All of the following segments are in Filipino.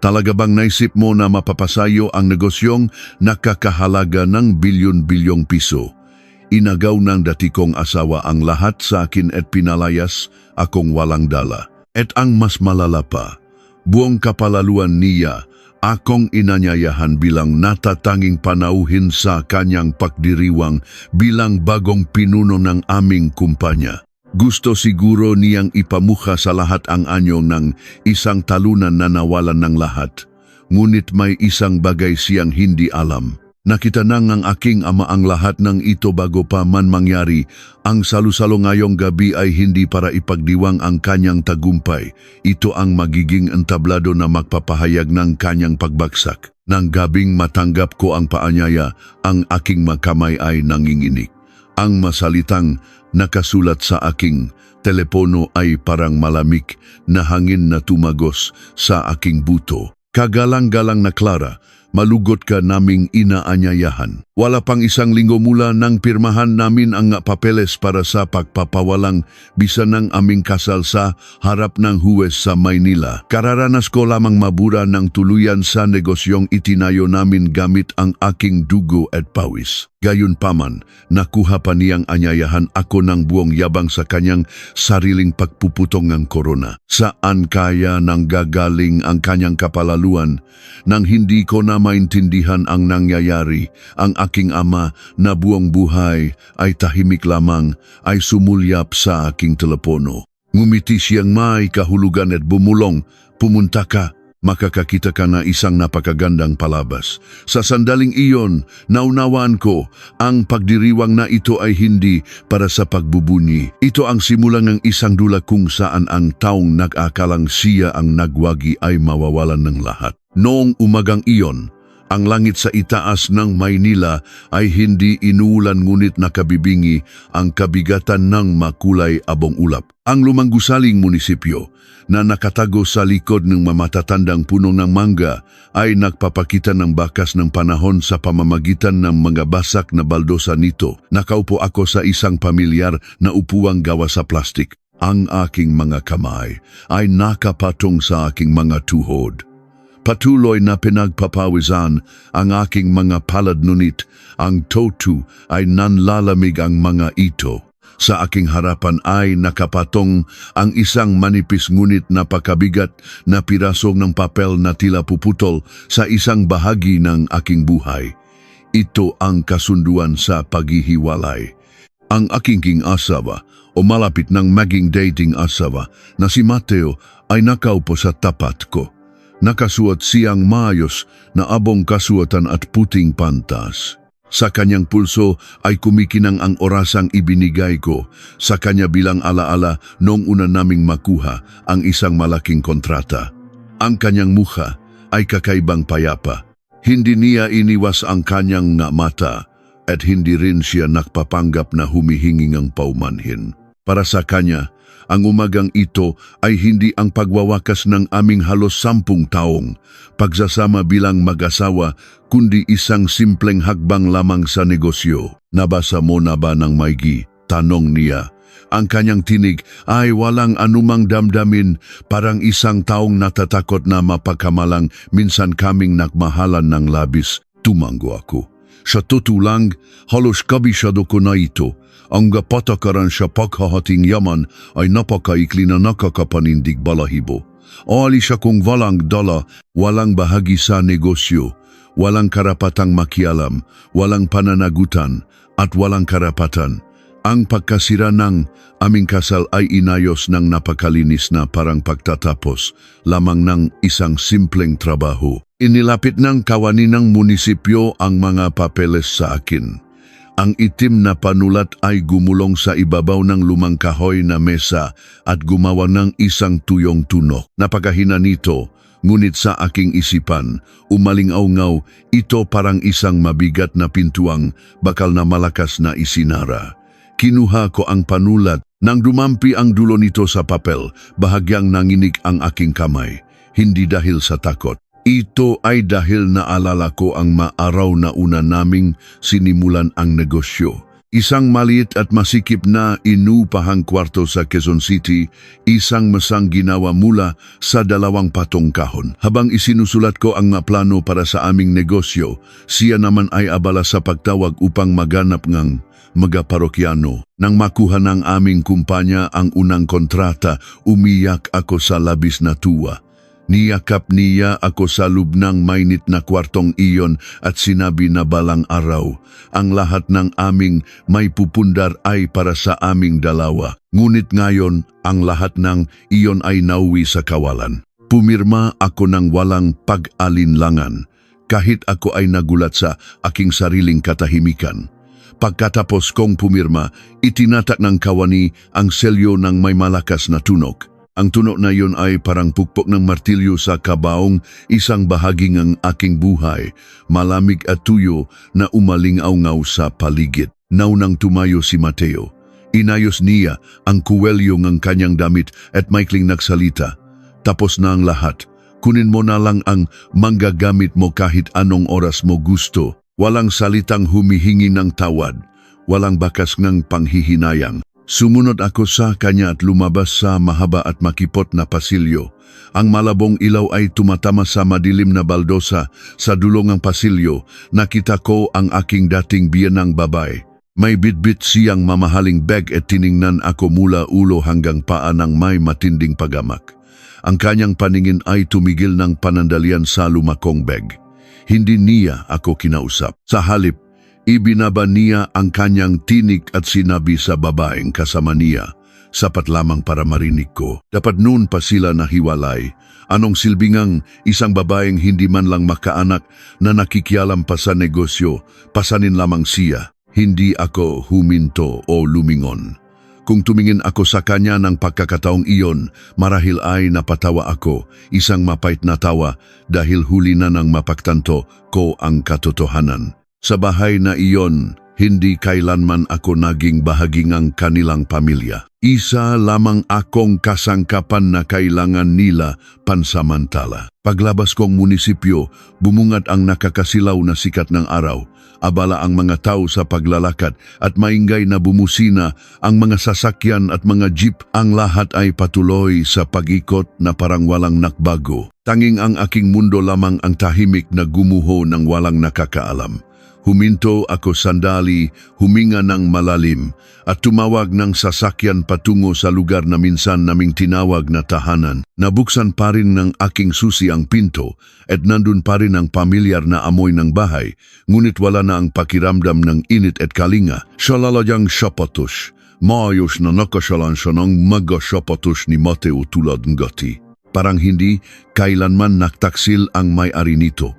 Talaga bang naisip mo na mapapasayo ang negosyong nakakahalaga ng bilyon-bilyong piso? Inagaw ng dati kong asawa ang lahat sa akin at pinalayas akong walang dala. At ang mas malala pa, buong kapalaluan niya, akong inanyayahan bilang natatanging panauhin sa kanyang pagdiriwang bilang bagong pinuno ng aming kumpanya. Gusto siguro niyang ipamukha sa lahat ang anyo ng isang talunan na nawalan ng lahat. Ngunit may isang bagay siyang hindi alam. Nakita nang ang aking ama ang lahat ng ito bago pa man mangyari. Ang salusalo ngayong gabi ay hindi para ipagdiwang ang kanyang tagumpay. Ito ang magiging entablado na magpapahayag ng kanyang pagbagsak. Nang gabing matanggap ko ang paanyaya, ang aking makamay ay nanginginig. Ang masalitang nakasulat sa aking telepono ay parang malamig na hangin na tumagos sa aking buto. Kagalang-galang na Clara, malugot ka naming inaanyayahan. Wala pang isang linggo mula nang pirmahan namin ang papeles para sa pagpapawalang bisa ng aming kasal sa harap ng huwes sa Maynila. Kararanas ko lamang mabura ng tuluyan sa negosyong itinayo namin gamit ang aking dugo at pawis. Gayunpaman, nakuha pa niyang anyayahan ako ng buong yabang sa kanyang sariling pagpuputong ng korona. Saan kaya nang gagaling ang kanyang kapalaluan nang hindi ko na maintindihan ang nangyayari? Ang aking ama na buong buhay ay tahimik lamang ay sumulyap sa aking telepono. Ngumiti siyang may kahulugan at bumulong, "Pumunta ka. Makakakita ka na isang napakagandang palabas." Sa sandaling iyon, naunawaan ko ang pagdiriwang na ito ay hindi para sa pagbubunyi. Ito ang simula ng isang dula kung saan ang taong nag-akalang siya ang nagwagi ay mawawalan ng lahat. Noong umagang iyon, ang langit sa itaas ng Maynila ay hindi inuulan ngunit nakabibingi ang kabigatan ng makulay abong ulap. Ang lumang gusaling munisipyo na nakatago sa likod ng mamatatandang punong ng mangga ay nagpapakita ng bakas ng panahon sa pamamagitan ng mga basak na baldosa nito. Nakaupo ako sa isang pamilyar na upuang gawa sa plastik. Ang aking mga kamay ay nakapatong sa aking mga tuhod. Patuloy na pinagpapawisan ang aking mga palad ngunit ang totu ay nanlalamig ang mga ito. Sa aking harapan ay nakapatong ang isang manipis ngunit napakabigat na piraso ng papel na tila puputol sa isang bahagi ng aking buhay. Ito ang kasunduan sa paghihiwalay. Ang aking king-asawa o malapit ng maging dating asawa na si Mateo ay nakaupo sa tapat ko. Nakasuot siyang maayos na abong kasuotan at puting pantas. Sa kanyang pulso ay kumikinang ang orasang ibinigay ko sa kanya bilang alaala noong una naming makuha ang isang malaking kontrata. Ang kanyang mukha ay kakaibang payapa. Hindi niya iniwas ang kanyang mata at hindi rin siya nagpapanggap na humihingi ng paumanhin. Para sa kanya, ang umagang ito ay hindi ang pagwawakas ng aming halos 10 taong pagsasama bilang mag-asawa, kundi isang simpleng hakbang lamang sa negosyo. "Nabasa mo na ba ng maigi?" tanong niya. Ang kanyang tinig ay walang anumang damdamin, parang isang taong natatakot na mapagkamalang minsan kaming nagmahalan ng labis. Tumanggo ako. Sa totoo lang, halos kabisado ko na ito. Ang patakaran sa paghahating yaman ay napakaikli na nakakapanindig balahibo. Aalis akong walang dala, walang bahagi sa negosyo, walang karapatang makialam, walang pananagutan, at walang karapatan. Ang pagkasira ng aming kasal ay inayos ng napakalinis na parang pagtatapos lamang ng isang simpleng trabaho. Inilapit ng kawani ng munisipyo ang mga papeles sa akin. Ang itim na panulat ay gumulong sa ibabaw ng lumang kahoy na mesa at gumawa ng isang tuyong tunok. Napakahina nito, ngunit sa aking isipan, umalingaw-ngaw, ito parang isang mabigat na pintuang bakal na malakas na isinara. Kinuha ko ang panulat. Nang dumampi ang dulo nito sa papel, bahagyang nanginig ang aking kamay. Hindi dahil sa takot. Ito ay dahil naalala ko ang maaraw na una naming sinimulan ang negosyo. Isang maliit at masikip na inupahang kwarto sa Quezon City, isang masang ginawa mula sa 2 patong kahon. Habang isinusulat ko ang mga plano para sa aming negosyo, siya naman ay abala sa pagtawag upang maganap ng mga parokyano. Nang makuha ng aming kumpanya ang unang kontrata, umiyak ako sa labis na tuwa. Niyakap niya ako sa loob ng mainit na kwartong iyon at sinabi na balang araw, ang lahat ng aming may pupundar ay para sa aming dalawa. Ngunit ngayon, ang lahat ng iyon ay nauwi sa kawalan. Pumirma ako ng walang pag-alinlangan, kahit ako ay nagulat sa aking sariling katahimikan. Pagkatapos kong pumirma, itinatak ng kawani ang selyo ng may malakas na tunog. Ang tunog na iyon ay parang pukpok ng martilyo sa kabaong, isang bahagi ng aking buhay, malamig at tuyo na umalingaw-ngaw sa paligid. Naunang tumayo si Mateo. Inayos niya ang kuwelyo ng kanyang damit at maikling nagsalita. Tapos na ang lahat. Kunin mo na lang ang manggagamit mo kahit anong oras mo gusto. Walang salitang humihingi ng tawad. Walang bakas ng panghihinayang. Sumunod ako sa kanya at lumabas sa mahaba at makipot na pasilyo. Ang malabong ilaw ay tumatama sa madilim na baldosa. Sa dulong ng pasilyo, nakita ko ang aking dating biyenang babae. May bitbit siyang mamahaling bag at tiningnan ako mula ulo hanggang paa ng may matinding pagamak. Ang kanyang paningin ay tumigil ng panandalian sa lumakong bag. Hindi niya ako kinausap. Sa halip, ibinaba niya ang kanyang tinig at sinabi sa babaeng kasama niya, sapat lamang para marinig ko. Dapat noon pa sila nahiwalay. Anong silbingang isang babaeng hindi man lang makaanak na nakikialam pa sa negosyo, pasanin lamang siya. Hindi ako huminto o lumingon. Kung tumingin ako sa kanya ng pagkakataong iyon, marahil ay napatawa ako, isang mapait na tawa dahil huli na nang mapagtanto ko ang katotohanan. Sa bahay na iyon, hindi kailanman ako naging bahagi ng kanilang pamilya. Isa lamang akong kasangkapan na kailangan nila pansamantala. Paglabas kong munisipyo, bumungad ang nakakasilaw na sikat ng araw. Abala ang mga tao sa paglalakad at maingay na bumusina ang mga sasakyan at mga jeep. Ang lahat ay patuloy sa pag-ikot na parang walang nakbago. Tanging ang aking mundo lamang ang tahimik na gumuho ng walang nakakaalam. Huminto ako sandali, huminga ng malalim, at tumawag ng sasakyan patungo sa lugar na minsan naming tinawag na tahanan. Nabuksan pa rin ng aking susi ang pinto at nandun pa rin ang pamilyar na amoy ng bahay, ngunit wala na ang pakiramdam ng init at kalinga. Siya sapatos. Maayos na nakasalan siya ng mga sapatos ni Mateo tulad ng gati. Parang hindi kailanman naktaksil ang may-ari nito.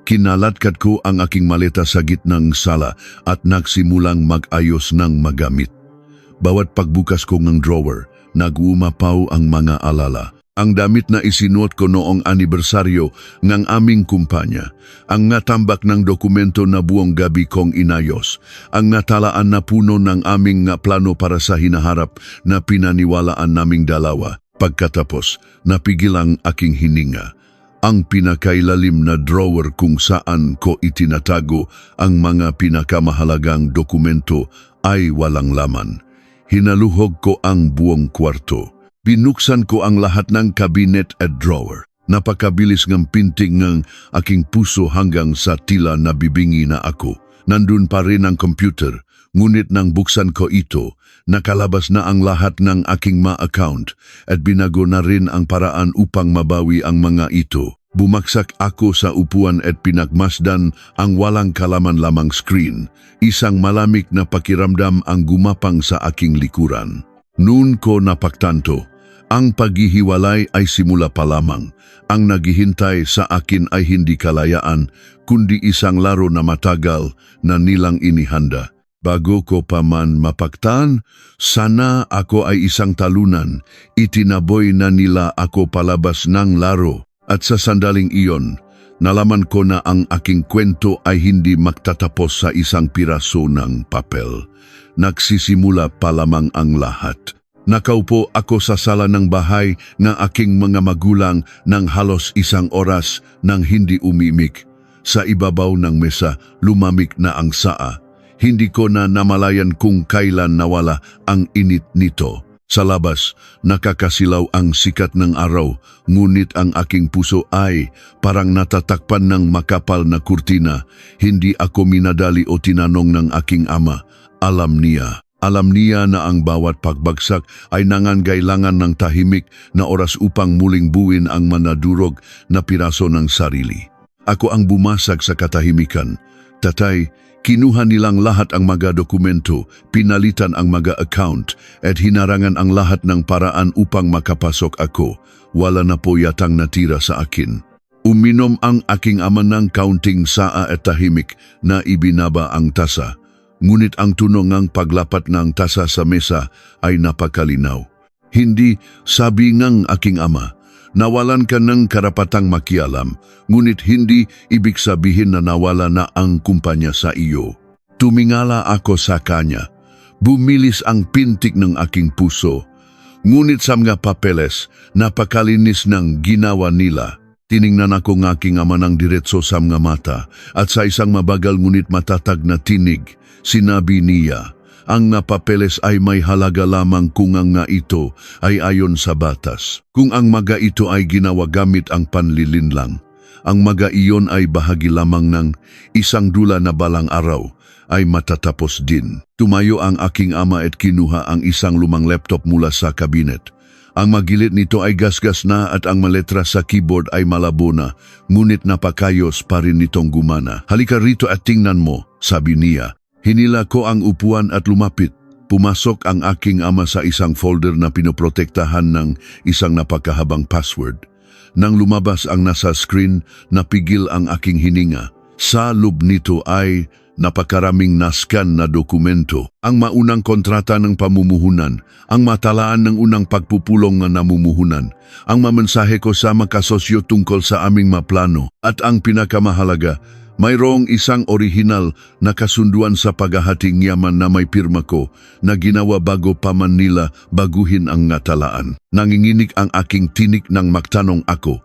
Kinalatkat ko ang aking maleta sa gitnang sala at nagsimulang mag-ayos ng magamit. Bawat pagbukas ko ng drawer, nag-umapaw ang mga alala. Ang damit na isinuot ko noong anibersaryo ng aming kumpanya, ang natambak ng dokumento na buong gabi kong inayos, ang natalaan na puno ng aming plano para sa hinaharap na pinaniwalaan naming dalawa. Pagkatapos, napigil ang aking hininga. Ang pinakailalim na drawer kung saan ko itinatago ang mga pinakamahalagang dokumento ay walang laman. Hinaluhog ko ang buong kwarto. Binuksan ko ang lahat ng kabinet at drawer. Napakabilis ng pinting ng aking puso hanggang sa tila nabibingi na ako. Nandun pa rin ang computer, ngunit nang buksan ko ito, nakalabas na ang lahat ng aking ma-account at binago na rin ang paraan upang mabawi ang mga ito. Bumaksak ako sa upuan at pinagmasdan ang walang kalaman lamang screen. Isang malamig na pakiramdam ang gumapang sa aking likuran. Noon ko napagtanto, ang paghihiwalay ay simula pa lamang. Ang naghihintay sa akin ay hindi kalayaan, kundi isang laro na matagal na nilang inihanda. Bago ko pa man mapagtan, sana ako ay isang talunan. Itinaboy na nila ako palabas ng laro. At sa sandaling iyon, nalaman ko na ang aking kwento ay hindi magtatapos sa isang piraso ng papel. Nagsisimula pa lamang ang lahat. Nakaupo ako sa sala ng bahay ng aking mga magulang ng halos 1 oras nang hindi umimik. Sa ibabaw ng mesa, lumamig na ang saa. Hindi ko na namalayan kung kailan nawala ang init nito. Sa labas, nakakasilaw ang sikat ng araw, ngunit ang aking puso ay parang natatakpan ng makapal na kurtina. Hindi ako minadali o tinanong ng aking ama. Alam niya. Alam niya na ang bawat pagbagsak ay nangangailangan ng tahimik na oras upang muling buuin ang manadurog na piraso ng sarili. Ako ang bumasag sa katahimikan. Tatay, kinuha nilang lahat ang mga dokumento, pinalitan ang mga account, at hinarangan ang lahat ng paraan upang makapasok ako. Wala na po yatang natira sa akin. Uminom ang aking ama ng kaunting saa at tahimik na ibinaba ang tasa. Ngunit ang tunog ng paglapat ng tasa sa mesa ay napakalinaw. Hindi, sabi ng aking ama, nawalan ka ng karapatang makialam, ngunit hindi ibig sabihin na nawala na ang kumpanya sa iyo. Tumingala ako sa kanya. Bumilis ang pintig ng aking puso. Ngunit sa mga papeles, napakalinis ng ginawa nila. Tiningnan ako ng aking ama ng diretso sa mga mata at sa isang mabagal ngunit matatag na tinig, sinabi niya, ang napapeles ay may halaga lamang kung ang nga ito ay ayon sa batas. Kung ang mga ito ay ginawa gamit ang panlilinlang, ang mga iyon ay bahagi lamang ng isang dula na balang araw ay matatapos din. Tumayo ang aking ama at kinuha ang isang lumang laptop mula sa kabinet. Ang magilid nito ay gasgas na at ang maletra sa keyboard ay malabo na, ngunit napakayos pa rin nitong gumana. Halika rito at tingnan mo, sabi niya. Hinila ko ang upuan at lumapit. Pumasok ang aking ama sa isang folder na pinoprotektahan ng isang napakahabang password. Nang lumabas ang nasa screen, napigil ang aking hininga. Sa loob nito ay napakaraming naskan na dokumento. Ang maunang kontrata ng pamumuhunan, ang matalaan ng unang pagpupulong na namumuhunan, ang mamensahe ko sa makasosyo tungkol sa aming maplano, at ang pinakamahalaga, mayroong isang orihinal na kasunduan sa paghahating yaman na may pirma ko na ginawa bago pa man nila baguhin ang ngatalaan. Nanginginig ang aking tinik nang magtanong ako,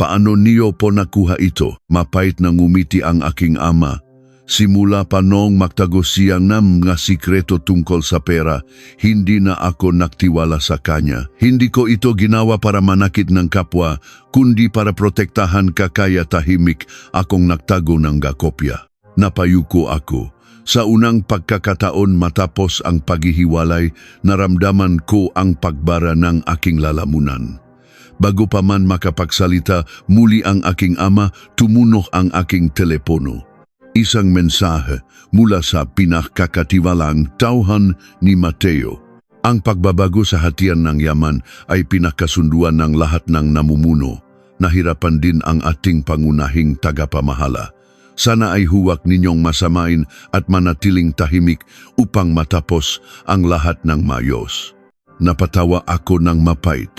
paano niyo po nakuha ito? Mapait na ngumiti ang aking ama. Simula pa noong magtago siyang ng mga sikreto tungkol sa pera, hindi na ako naktiwala sa kanya. Hindi ko ito ginawa para manakit ng kapwa, kundi para protektahan kaya tahimik akong nagtago ng gakopya. Napayuko ako. Sa unang pagkakataon matapos ang paghihiwalay, naramdaman ko ang pagbara ng aking lalamunan. Bago pa man makapagsalita, muli ang aking ama, tumunog ang aking telepono. Isang mensahe mula sa pinakakatiwalang tauhan ni Mateo. Ang pagbabago sa hatian ng yaman ay pinakasunduan ng lahat ng namumuno. Nahirapan din ang ating pangunahing tagapamahala. Sana ay huwag ninyong masamain at manatiling tahimik upang matapos ang lahat ng mayos. Napatawa ako ng mapait.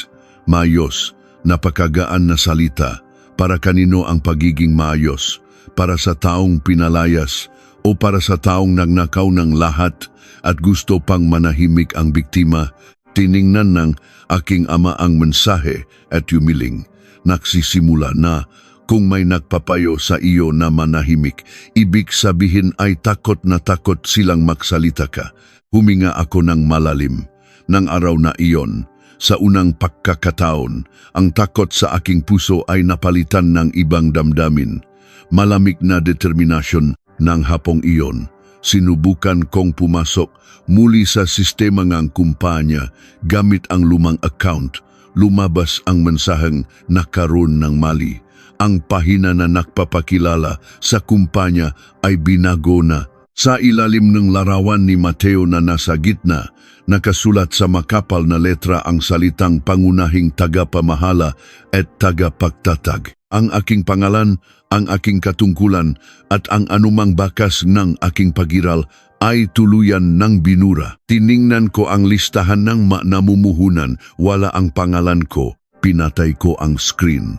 Mayos, napakagaan na salita. Para kanino ang pagiging maayos? Para sa taong pinalayas o para sa taong nagnakaw ng lahat at gusto pang manahimik ang biktima? Tiningnan ng aking ama ang mensahe at yumiling. Nagsisimula na, kung may nagpapayo sa iyo na manahimik, ibig sabihin ay takot na takot silang magsalita ka. Huminga ako ng malalim. Nang araw na iyon, sa unang pagkakataon, ang takot sa aking puso ay napalitan ng ibang damdamin. Malamig na determinasyon ng hapong iyon. Sinubukan kong pumasok muli sa sistema ng kumpanya gamit ang lumang account. Lumabas ang mensaheng nakaroon ng mali. Ang pahina na nagpapakilala sa kumpanya ay binago na. Sa ilalim ng larawan ni Mateo na nasa gitna, nakasulat sa makapal na letra ang salitang pangunahing tagapamahala at tagapagtatag. Ang aking pangalan, ang aking katungkulan at ang anumang bakas ng aking pagiral ay tuluyan ng binura. Tiningnan ko ang listahan ng namumuhunan, wala ang pangalan ko, pinatay ko ang screen.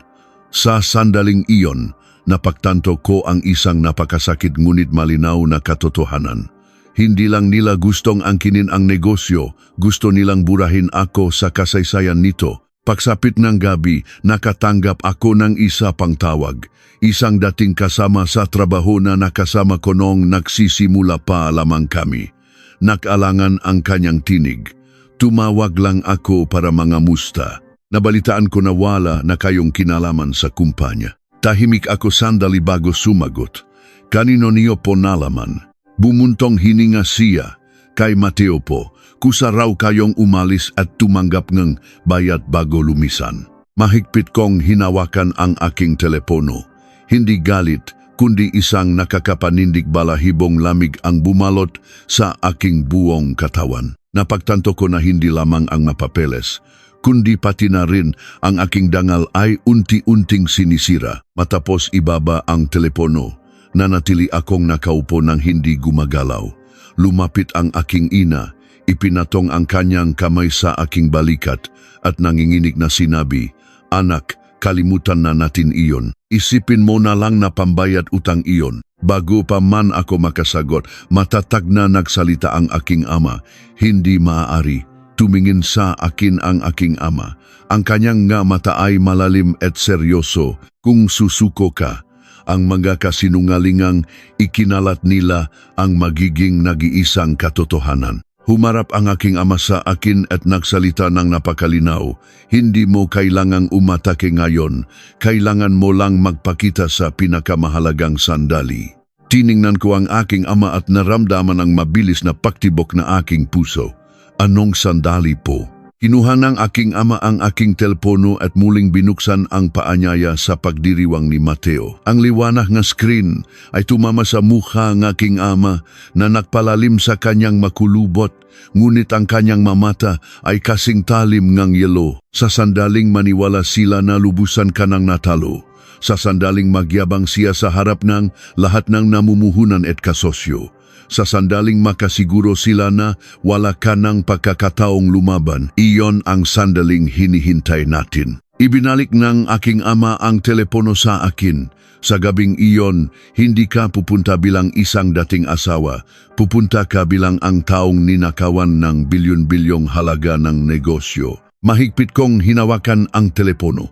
Sa sandaling iyon, napagtanto ko ang isang napakasakit ngunit malinaw na katotohanan. Hindi lang nila gustong angkinin ang negosyo, gusto nilang burahin ako sa kasaysayan nito. Pagsapit ng gabi, nakatanggap ako ng isa pang tawag. Isang dating kasama sa trabaho na nakasama ko noong nagsisimula pa lamang kami. Nakalangan ang kanyang tinig. Tumawag lang ako para mangamusta. Nabalitaan ko na wala na kayong kinalaman sa kumpanya. Tahimik ako sandali bago sumagot. Kanino niyo po nalaman? Bumuntong hininga siya. Kay Mateo po. Kusa raw kayong umalis at tumanggap ng bayad bago lumisan. Mahigpit kong hinawakan ang aking telepono. Hindi galit, kundi isang nakakapanindig balahibong lamig ang bumalot sa aking buong katawan. Napagtanto ko na hindi lamang ang mapapeles, kundi pati na rin ang aking dangal ay unti-unting sinisira. Matapos ibaba ang telepono, nanatili akong nakaupo ng hindi gumagalaw. Lumapit ang aking ina. Ipinatong ang kanyang kamay sa aking balikat at nanginginig na sinabi, "Anak, kalimutan na natin iyon. Isipin mo na lang na pambayad utang iyon." Bago pa man ako makasagot, matatag na nagsalita ang aking ama. Hindi maaari. Tumingin sa akin ang aking ama. Ang kanyang nga mata ay malalim at seryoso. Kung susuko ka, ang mga kasinungalingang ikinalat nila ang magiging nag-iisang katotohanan. Humarap ang aking ama sa akin at nagsalita ng napakalinaw. Hindi mo kailangang umatake ngayon. Kailangan mo lang magpakita sa pinakamahalagang sandali. Tiningnan ko ang aking ama at naramdaman ang mabilis na paktibok na aking puso. Anong sandali po? Kinuha ng aking ama ang aking telepono at muling binuksan ang paanyaya sa pagdiriwang ni Mateo. Ang liwanag ng screen ay tumama sa mukha ng aking ama na nagpalalim sa kanyang makulubot, ngunit ang kanyang mamata ay kasing talim ng yelo. Sa sandaling maniwala sila na lubusan ka ng natalo. Sa sandaling magyabang siya sa harap ng lahat ng namumuhunan at kasosyo. Sa sandaling makasiguro sila na wala ka ng pagkakataong lumaban, iyon ang sandaling hinihintay natin. Ibinalik ng aking ama ang telepono sa akin. Sa gabing iyon, hindi ka pupunta bilang isang dating asawa. Pupunta ka bilang ang taong ninakawan ng bilyon-bilyong halaga ng negosyo. Mahigpit kong hinawakan ang telepono.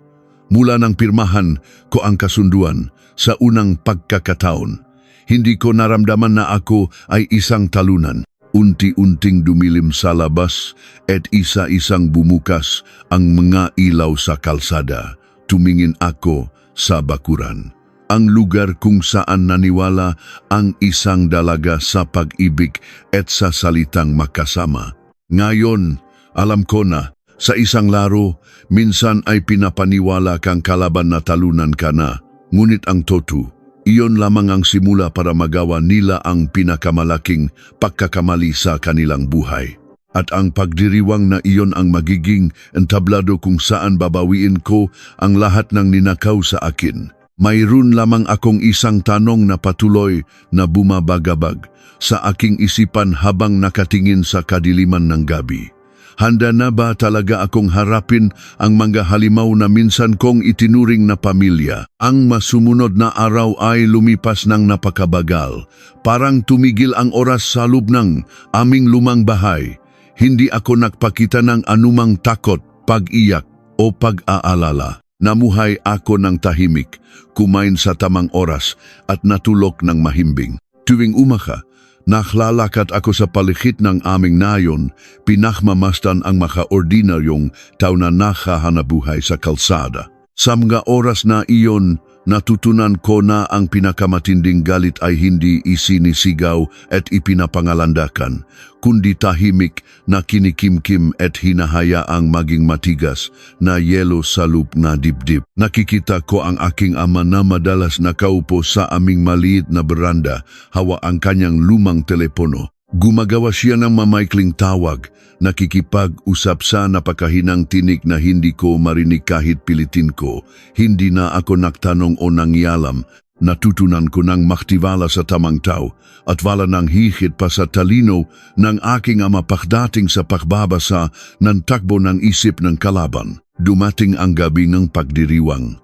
Mula ng pirmahan ko ang kasunduan sa unang pagkakataon. Hindi ko naramdaman na ako ay isang talunan. Unti-unting dumilim sa labas at isa-isang bumukas ang mga ilaw sa kalsada. Tumingin ako sa bakuran. Ang lugar kung saan naniwala ang isang dalaga sa pag-ibig at sa salitang makasama. Ngayon, alam ko na, sa isang laro, minsan ay pinapaniwala kang kalaban na talunan ka na. Ngunit ang totoo, iyon lamang ang simula para magawa nila ang pinakamalaking pagkakamali sa kanilang buhay. At ang pagdiriwang na iyon ang magiging entablado kung saan babawiin ko ang lahat ng ninakaw sa akin. Mayroon lamang akong isang tanong na patuloy na bumabagabag sa aking isipan habang nakatingin sa kadiliman ng gabi. Handa na ba talaga akong harapin ang mga halimaw na minsan kong itinuring na pamilya? Ang masumunod na araw ay lumipas ng napakabagal. Parang tumigil ang oras sa loob ng aming lumang bahay. Hindi ako nagpakita ng anumang takot, pag-iyak o pag-aalala. Namuhay ako ng tahimik, kumain sa tamang oras at natulog ng mahimbing. Tuwing umaga, naklalakad ako sa paligid ng aming nayon, pinakmamasdan ang makaordinaryong tao na nakahanabuhay sa kalsada. Sa mga oras na iyon, natutunan ko na ang pinakamatinding galit ay hindi isinisigaw at ipinapangalandakan, kundi tahimik na kinikimkim at hinahayaang maging matigas na yelo sa loob na dibdib. Nakikita ko ang aking ama na madalas nakaupo sa aming maliit na beranda, hawa ang kanyang lumang telepono. Gumagawa siya ng mamaikling tawag, nakikipag-usap sa napakahinang tinig na hindi ko marinig kahit pilitin ko. Hindi na ako nagtanong o nangyalam. Natutunan ko ng maktiwala sa tamang tao at wala nang hihit pa sa talino ng aking ama pagdating sa pagbabasa ng takbo ng isip ng kalaban. Dumating ang gabi ng pagdiriwang.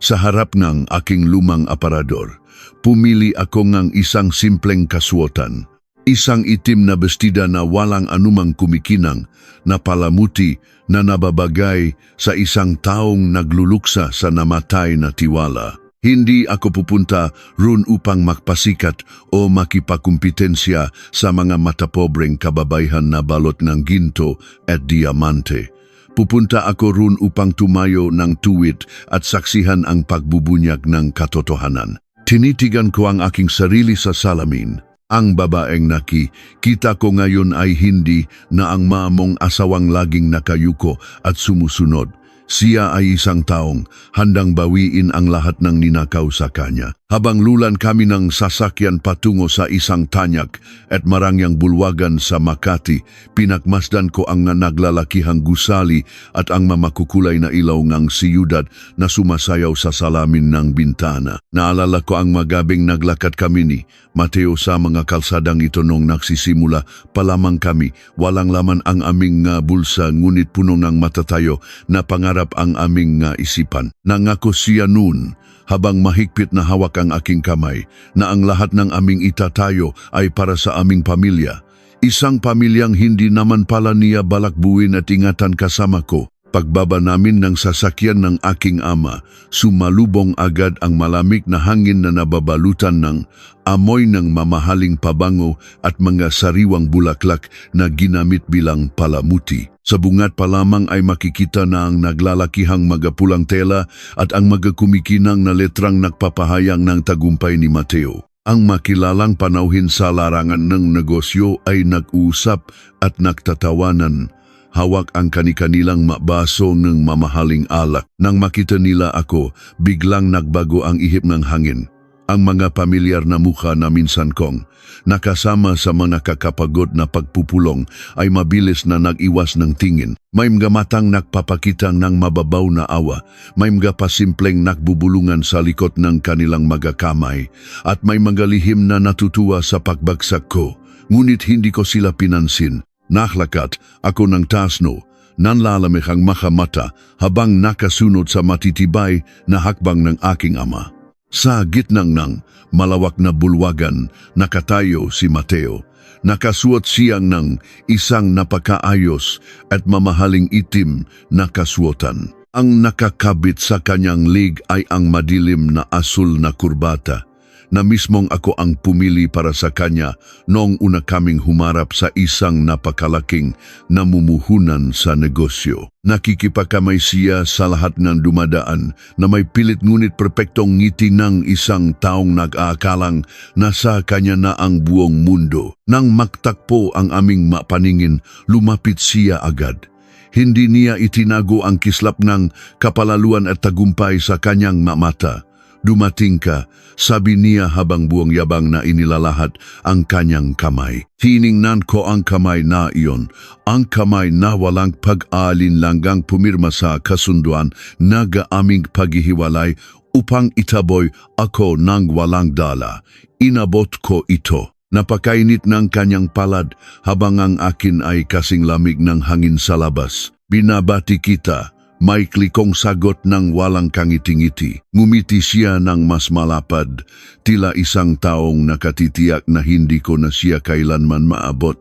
Sa harap ng aking lumang aparador, pumili ako ng isang simpleng kasuotan. Isang itim na bestida na walang anumang kumikinang na palamuti na nababagay sa isang taong nagluluksa sa namatay na tiwala. Hindi ako pupunta roon upang magpasikat o makipakumpitensya sa mga matapobreng kababayhan na balot ng ginto at diamante. Pupunta ako roon upang tumayo ng tuwid at saksihan ang pagbubunyag ng katotohanan. Tinitigan ko ang aking sarili sa salamin. Ang babaeng nakikita ko ngayon ay hindi na ang maamong asawang laging nakayuko at sumusunod. Siya ay isang taong handang bawiin ang lahat ng ninakaw sa kanya. Habang lulan kami ng sasakyan patungo sa isang tanyak at marangyang bulwagan sa Makati, pinagmasdan ko ang naglalakihang gusali at ang mamakukulay na ilaw ng siyudad na sumasayaw sa salamin ng bintana. Naalala ko ang magabing naglakad kami ni Mateo sa mga kalsadang ito nung nagsisimula pa lamang kami. Walang laman ang aming bulsa ngunit puno ng matatayo na pangarap ang aming isipan. Nangako siya noon habang mahigpit na hawak ang aking kamay na ang lahat ng aming itatayo ay para sa aming pamilya. Isang pamilyang hindi naman pala niya balakbuin at ingatan kasama ko. Pagbaba namin ng sasakyan ng aking ama, sumalubong agad ang malamig na hangin na nababalutan ng amoy ng mamahaling pabango at mga sariwang bulaklak na ginamit bilang palamuti. Sa bungat pa lamang ay makikita na ang naglalakihang magapulang tela at ang magakumikinang na letrang nagpapahayag ng tagumpay ni Mateo. Ang makilalang panauhin sa larangan ng negosyo ay nag-uusap at nagtatawanan. Hawak ang kani-kanilang mabaso ng mamahaling alak. Nang makita nila ako, biglang nagbago ang ihip ng hangin. Ang mga pamilyar na mukha na minsan kong nakasama sa mga kakapagod na pagpupulong ay mabilis na nag-iwas ng tingin. May mga matang nagpapakita ng mababaw na awa, may mga pasimpleng nakbubulungan sa likod ng kanilang magakamay, at may mga lihim na natutuwa sa pagbagsak ko. Ngunit hindi ko sila pinansin. Nahlakat ako ng tasno, nanlalamig ang makamata habang nakasunod sa matitibay na hakbang ng aking ama. Sa gitnang ng malawak na bulwagan, nakatayo si Mateo. Nakasuot siyang ng isang napakaayos at mamahaling itim na kasuotan. Ang nakakabit sa kanyang lig ay ang madilim na asul na kurbata, na mismong ako ang pumili para sa kanya noong una kaming humarap sa isang napakalaking namumuhunan sa negosyo. Nakikipakamay siya sa lahat ng dumadaan na may pilit ngunit perpektong ngiti ng isang taong nag-aakalang nasa kanya na ang buong mundo. Nang magtakpo ang aming mapaningin, lumapit siya agad. Hindi niya itinago ang kislap ng kapalaluan at tagumpay sa kanyang mata. Dumating ka, sabi niya habang buong yabang na inilalahat ang kanyang kamay. Tiningnan ko ang kamay na iyon, ang kamay na walang pag-aalinlangang pumirma sa kasunduan na aming paghihiwalay upang itaboy ako ng walang dala. Inabot ko ito. Napakainit ng kanyang palad habang ang akin ay kasing lamig ng hangin sa labas. Binabati kita. May klikong sagot ng walang kangiti-ngiti. Ngumiti siya ng mas malapad, tila isang taong nakatitiyak na hindi ko na siya kailanman maabot.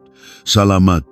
Salamat,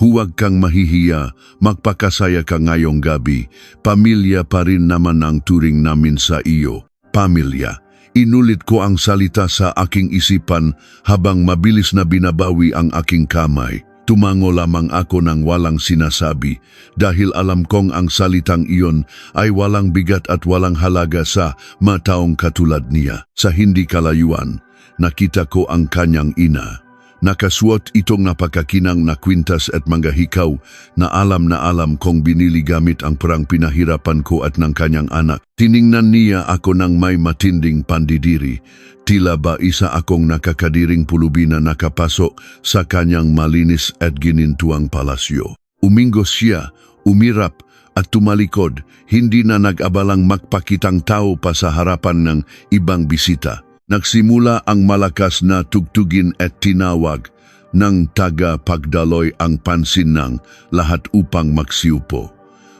huwag kang mahihiya, magpakasaya ka ngayong gabi. Pamilya pa rin naman ang turing namin sa iyo. Pamilya. Inulit ko ang salita sa aking isipan habang mabilis na binabawi ang aking kamay. Tumango lamang ako ng walang sinasabi dahil alam kong ang salitang iyon ay walang bigat at walang halaga sa mataong katulad niya. Sa hindi kalayuan, nakita ko ang kanyang ina. Nakasuot itong napakakinang na kwintas at mga hikaw na alam kong binili gamit ang perang pinahirapan ko at ng kanyang anak. Tiningnan niya ako ng may matinding pandidiri. Tila ba isa akong nakakadiring pulubi na nakapasok sa kanyang malinis at ginintuang palasyo. Uminggo siya, umirap at tumalikod, hindi na nag-abalang magpakitang tao pa sa harapan ng ibang bisita. Nagsimula ang malakas na tugtugin at tinawag ng taga-pagdaloy ang pansin ng lahat upang magsiupo.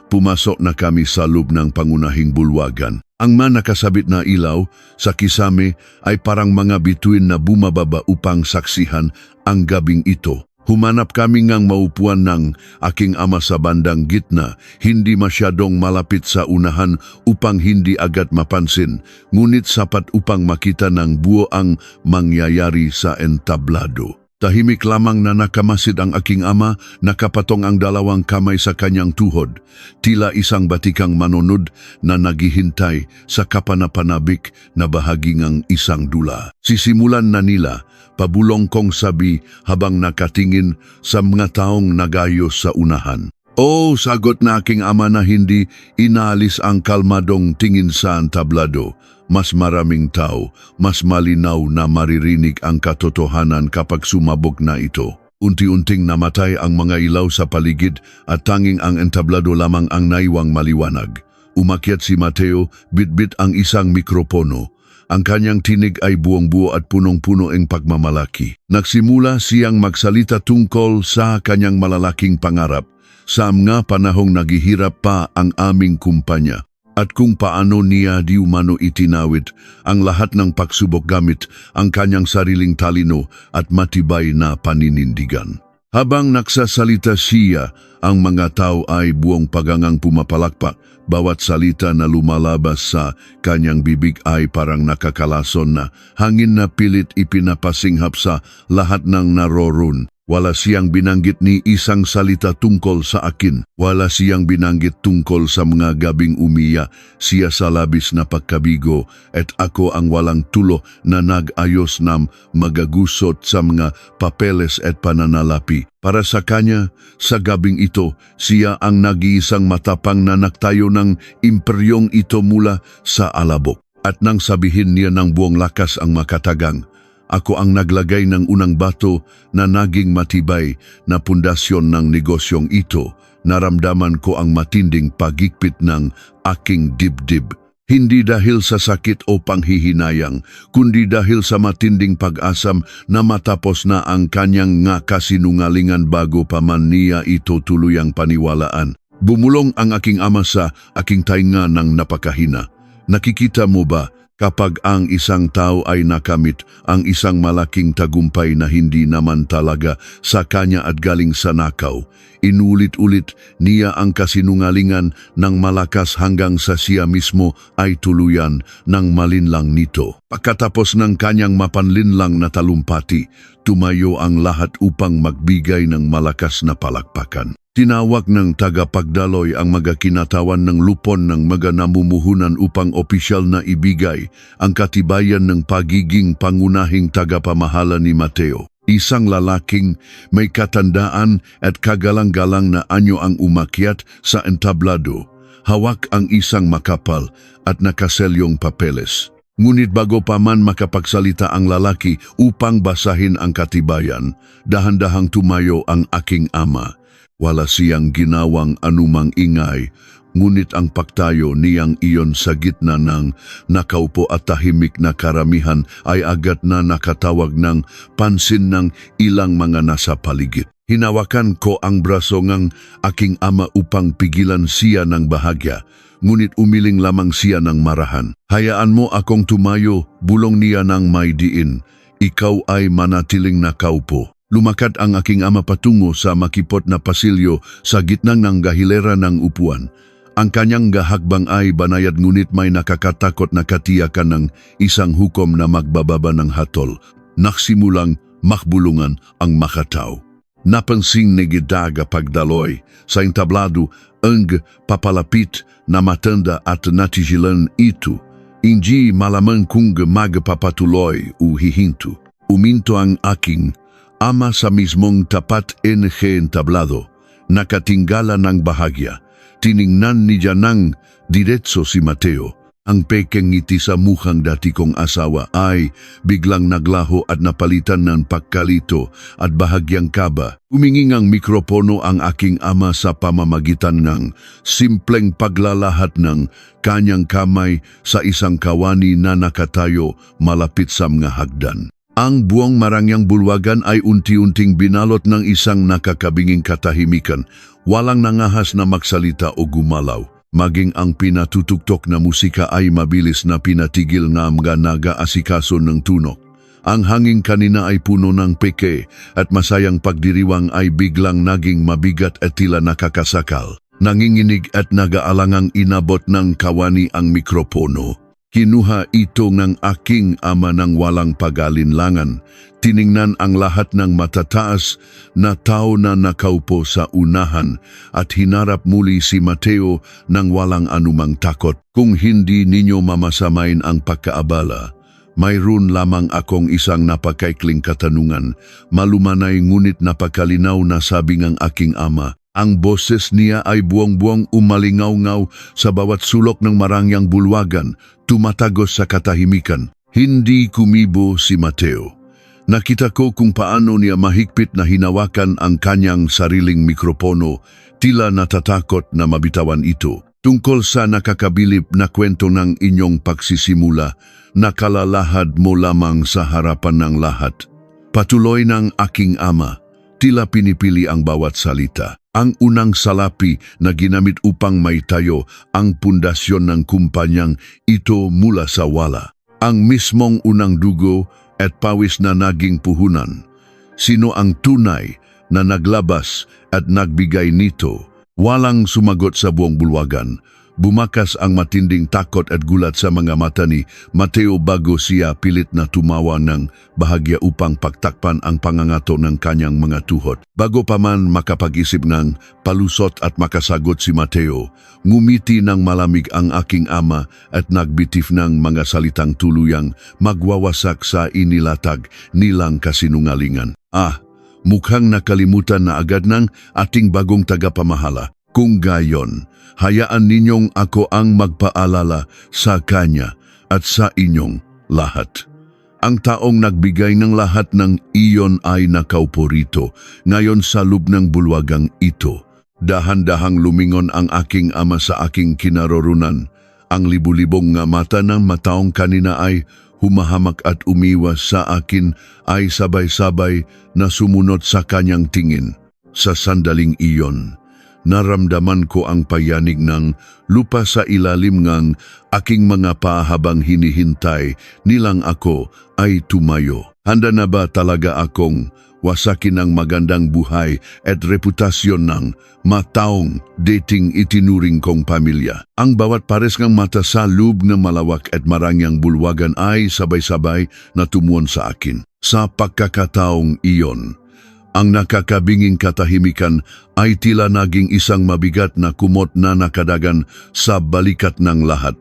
Pumasok na kami sa loob ng pangunahing bulwagan. Ang nakasabit na ilaw sa kisame ay parang mga bituin na bumababa upang saksihan ang gabing ito. Humanap kami ngang maupuan ng aking ama sa bandang gitna, hindi masyadong malapit sa unahan upang hindi agad mapansin, ngunit sapat upang makita ng buo ang mangyayari sa entablado. Tahimik lamang na nakamasid ang aking ama, nakapatong ang dalawang kamay sa kanyang tuhod, tila isang batikang manunod na naghihintay sa kapanapanabik na bahagi ng isang dula. Sisimulan na nila, pabulong kong sabi habang nakatingin sa mga taong nagayos sa unahan. Oh, sagot na aking ama na hindi inaalis ang kalmadong tingin sa entablado. Mas maraming tao, mas malinaw na maririnig ang katotohanan kapag sumabog na ito. Unti-unting namatay ang mga ilaw sa paligid at tanging ang entablado lamang ang naiwang maliwanag. Umakyat si Mateo, bitbit ang isang mikropono. Ang kanyang tinig ay buong-buo at punong-puno ang pagmamalaki. Nagsimula siyang magsalita tungkol sa kanyang malalaking pangarap, sa mga panahong naghihirap pa ang aming kumpanya, at kung paano niya di umano itinawid ang lahat ng pagsubok gamit ang kanyang sariling talino at matibay na paninindigan. Habang nagsasalita siya, ang mga tao ay buong pagangang pumapalakpak. Bawat salita na lumalabas sa kanyang bibig ay parang nakakalason na hangin na pilit ipinapasinghap sa lahat ng naroon. Wala siyang binanggit ni isang salita tungkol sa akin. Wala siyang binanggit tungkol sa mga gabing umiya siya sa labis na pagkabigo at ako ang walang tulo na nag-ayos ng magagusot sa mga papeles at pananalapi. Para sa kanya, sa gabing ito, siya ang nag-iisang matapang na nagtayo ng imperyong ito mula sa alabok. At nang sabihin niya ng buong lakas ang makatagang, ako ang naglagay ng unang bato na naging matibay na pundasyon ng negosyong ito. Naramdaman ko ang matinding pagigpit ng aking dibdib. Hindi dahil sa sakit o panghihinayang, kundi dahil sa matinding pag-asam na matapos na ang kanyang nga kasinungalingan bago pa man niya ito tuluyang paniwalaan. Bumulong ang aking ama sa aking tainga ng napakahina. Nakikita mo ba? Kapag ang isang tao ay nakamit ang isang malaking tagumpay na hindi naman talaga sa kanya at galing sa nakaw, inulit-ulit niya ang kasinungalingan ng malakas hanggang sa siya mismo ay tuluyan ng malinlang nito. Pagkatapos ng kanyang mapanlinlang na talumpati, tumayo ang lahat upang magbigay ng malakas na palakpakan. Tinawag ng tagapagdaloy ang mga kinatawan ng lupon ng mga namumuhunan upang opisyal na ibigay ang katibayan ng pagiging pangunahing tagapamahala ni Mateo. Isang lalaking may katandaan at kagalang-galang na anyo ang umakyat sa entablado, hawak ang isang makapal at nakaselyong papeles. Ngunit bago pa man makapagsalita ang lalaki upang basahin ang katibayan, dahan-dahang tumayo ang aking ama. Wala siyang ginawang anumang ingay, ngunit ang pagtayo niyang iyon sa gitna ng nakaupo at tahimik na karamihan ay agad na nakatawag ng pansin ng ilang mga nasa paligid. Hinawakan ko ang braso ng aking ama upang pigilan siya ng bahagya, ngunit umiling lamang siya ng marahan. Hayaan mo akong tumayo, bulong niya ng may diin. Ikaw ay manatiling nakaupo. Lumakad ang aking ama patungo sa makipot na pasilyo sa gitna ng gahilera ng upuan. Ang kanyang gahakbang ay banayad ngunit may nakakatakot na katiyakan ng isang hukom na magbababa ng hatol. Nagsimulang makbulungan ang makataw. Napansing ni Gidaga pagdaloy sa entablado ang papalapit na matanda at natigilan ito. Hindi malaman kung magpapatuloy o hihinto. Uminto ang aking ama sa mismong tapat entablado, nakatinggala ng bahagya. Tiningnan niya ng diretso si Mateo. Ang pekeng ngiti sa mukhang dati kong asawa ay biglang naglaho at napalitan ng pagkalito at bahagyang kaba. Humingi ng mikropono ang aking ama sa pamamagitan ng simpleng paglalahat ng kanyang kamay sa isang kawani na nakatayo malapit sa mga hagdan. Ang buong marangyang bulwagan ay unti-unting binalot ng isang nakakabinging katahimikan, walang nangahas na magsalita o gumalaw. Maging ang pinatutugtok na musika ay mabilis na pinatigil nga mga naga-asikaso ng tunok. Ang hangin kanina ay puno ng peke at masayang pagdiriwang ay biglang naging mabigat at tila nakakasakal. Nanginginig at nagaalangang inabot ng kawani ang mikropono. Kinuha ito ng aking ama ng walang pag-alinlangan. Tiningnan ang lahat ng matataas na tao na nakaupo sa unahan at hinarap muli si Mateo ng walang anumang takot. Kung hindi ninyo mamasamain ang pagkaabala, mayroon lamang akong isang napakaikling katanungan. Malumanay ngunit napakalinaw na sabi ng aking ama. Ang boses niya ay buwang-buwang umalingaw-ngaw sa bawat sulok ng marangyang bulwagan, tumatagos sa katahimikan. Hindi kumibo si Mateo. Nakita ko kung paano niya mahigpit na hinawakan ang kanyang sariling mikropono, tila natatakot na mabitawan ito. Tungkol sa nakakabilib na kwento ng inyong pagsisimula, nakalalahad mo lamang sa harapan ng lahat. Patuloy ng aking ama, tila pinipili ang bawat salita. Ang unang salapi na ginamit upang maitayo ang pundasyon ng kumpanyang ito mula sa wala. Ang mismong unang dugo at pawis na naging puhunan. Sino ang tunay na naglabas at nagbigay nito? Walang sumagot sa buong bulwagan. Bumakas ang matinding takot at gulat sa mga mata ni Mateo bago siya pilit na tumawa ng bahagya upang pagtakpan ang pangangato ng kanyang mga tuhod. Bago pa man makapag-isip ng palusot at makasagot si Mateo, ngumiti ng malamig ang aking ama at nagbitif ng mga salitang tuluyang magwawasak sa inilatag nilang kasinungalingan. Mukhang nakalimutan na agad ng ating bagong tagapamahala. Kung gayon, hayaan ninyong ako ang magpaalala sa kanya at sa inyong lahat. Ang taong nagbigay ng lahat ng iyon ay nakaupo rito, ngayon sa loob ng bulwagang ito. Dahan-dahang lumingon ang aking ama sa aking kinaroroonan. Ang libu-libong nga mata ng mataong kanina ay humahamak at umiwas sa akin ay sabay-sabay na sumunod sa kanyang tingin. Sa sandaling iyon, naramdaman ko ang payanig ng lupa sa ilalim ng aking mga paa habang hinihintay nilang ako ay tumayo. Handa na ba talaga akong wasakin ang magandang buhay at reputasyon ng mataong dating itinuring kong pamilya? Ang bawat pares ng mata sa loob ng malawak at marangyang bulwagan ay sabay-sabay na tumuon sa akin. Sa pagkakataong iyon, ang nakakabinging katahimikan ay tila naging isang mabigat na kumot na nakadagan sa balikat ng lahat.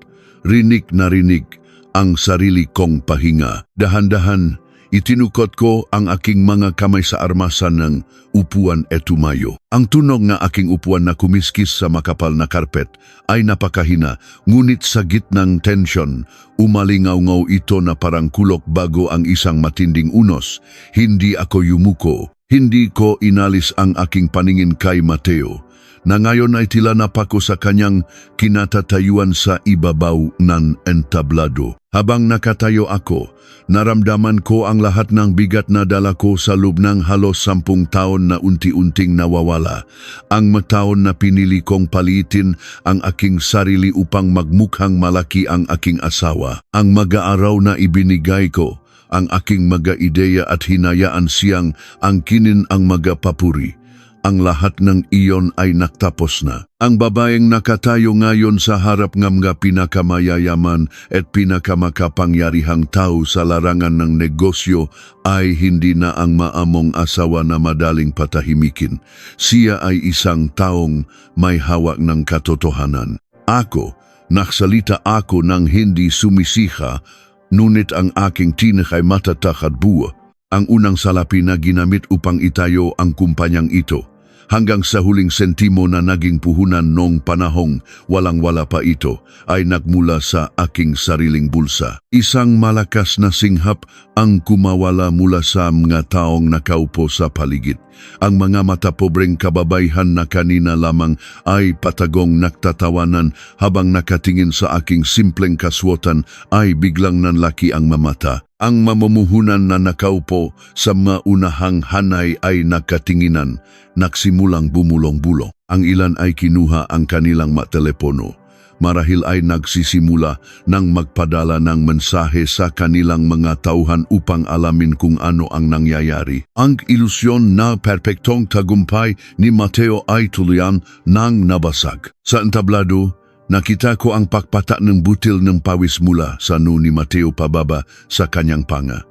Rinig na rinig ang sarili kong pahinga. Dahan-dahan, itinukot ko ang aking mga kamay sa armasan ng upuan at tumayo. Ang tunog na aking upuan na kumiskis sa makapal na karpet ay napakahina, ngunit sa gitnang tensyon, umalingaw-ngaw ito na parang kulok bago ang isang matinding unos. Hindi ako yumuko. Hindi ko inalis ang aking paningin kay Mateo, na ngayon ay tila napako sa kanyang kinatatayuan sa ibabaw ng entablado. Habang nakatayo ako, naramdaman ko ang lahat ng bigat na dala ko sa loob ng halos 10 taon na unti-unting nawawala. Ang mataon na pinili kong palitin ang aking sarili upang magmukhang malaki ang aking asawa. Ang mag-aaraw na ibinigay ko, ang aking mga ideya at hinayaan siyang angkinin ang mga papuri. Ang lahat ng iyon ay naktapos na. Ang babaeng nakatayo ngayon sa harap ng mga pinakamayayaman at pinakamakapangyarihang tao sa larangan ng negosyo ay hindi na ang maamong asawa na madaling patahimikin. Siya ay isang taong may hawak ng katotohanan. Ako, naksalita ako ng hindi sumisiha, ngunit ang aking tinik ay matatak at buwa. Ang unang salapi na ginamit upang itayo ang kumpanyang ito. Hanggang sa huling sentimo na naging puhunan noong panahong walang-wala pa ito ay nagmula sa aking sariling bulsa. Isang malakas na singhap ang kumawala mula sa mga taong nakaupo sa paligid. Ang mga mata pobreng kababayhan na kanina lamang ay patagong nagtatawanan habang nakatingin sa aking simpleng kaswatan ay biglang nanlaki ang mamata. Ang mamumuhunan na nakaupo sa mga unahang hanay ay nakatinginan, nagsimulang bumulong-bulong. Ang ilan ay kinuha ang kanilang matelepono marahil ay nagsisimula nang magpadala ng mensahe sa kanilang mga tauhan upang alamin kung ano ang nangyayari. Ang ilusyon na perpektong tagumpay ni Mateo ay tuluyan nang nabasag. Sa entablado, nakita ko ang pakpata ng butil ng pawis mula sa noo ni Mateo pababa sa kanyang panga.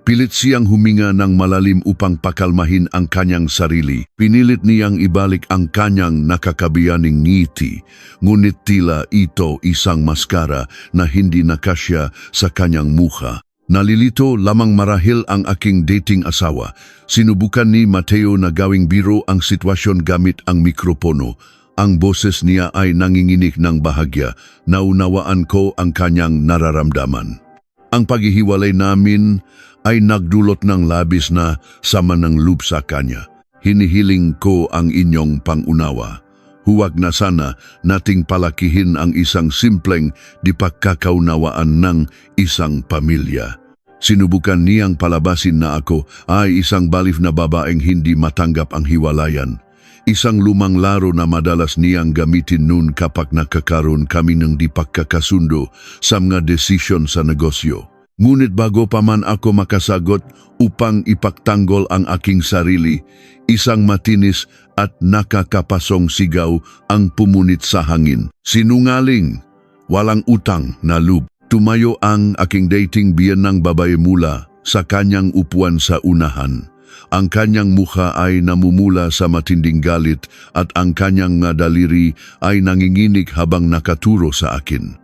Pilit siyang huminga ng malalim upang pakalmahin ang kanyang sarili. Pinilit niyang ibalik ang kanyang nakakabiyaning ngiti, ngunit tila ito isang maskara na hindi nakasya sa kanyang mukha. Nalilito lamang marahil ang aking dating asawa. Sinubukan ni Mateo na gawing biro ang sitwasyon gamit ang mikropono. Ang boses niya ay nanginginig ng bahagya. Naunawaan ko ang kanyang nararamdaman. Ang paghihiwalay namin ay nagdulot ng labis na sama ng loob sa kanya. Hinihiling ko ang inyong pangunawa. Huwag na sana nating palakihin ang isang simpleng di pagkakaunawaan ng isang pamilya. Sinubukan niyang palabasin na ako ay isang balif na babaeng hindi matanggap ang hiwalayan. Isang lumang laro na madalas niyang gamitin noon kapag nakakaroon kami ng di pagkakasundo sa mga desisyon sa negosyo. Ngunit bago pa man ako makasagot upang ipagtanggol ang aking sarili, isang matinis at nakakapasong sigaw ang pumunit sa hangin. Sinungaling, walang utang na loob. Tumayo ang aking dating biyenang babae mula sa kanyang upuan sa unahan. Ang kanyang mukha ay namumula sa matinding galit at ang kanyang daliri ay nanginginig habang nakaturo sa akin.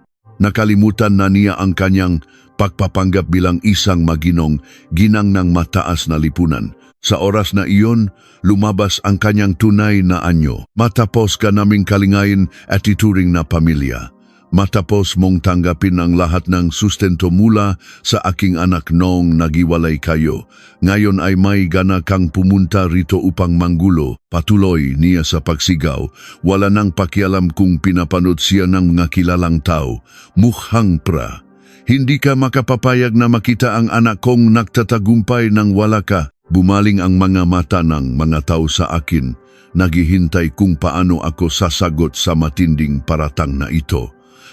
Nakalimutan na niya ang kanyang pagpapanggap bilang isang maginong ginang ng mataas na lipunan. Sa oras na iyon, lumabas ang kanyang tunay na anyo. Matapos ka naming kalingayin at ituring na pamilya. Matapos mong tanggapin ang lahat ng sustento mula sa aking anak noong nagiwalay kayo. Ngayon ay may gana kang pumunta rito upang manggulo. Patuloy niya sa pagsigaw. Wala nang pakialam kung pinapanood siya ng mga kilalang tao. Mukhang pra. Hindi ka makapapayag na makita ang anak kong nagtatagumpay ng wala ka. Bumaling ang mga mata ng mga tao sa akin. Naghihintay kung paano ako sasagot sa matinding paratang na ito.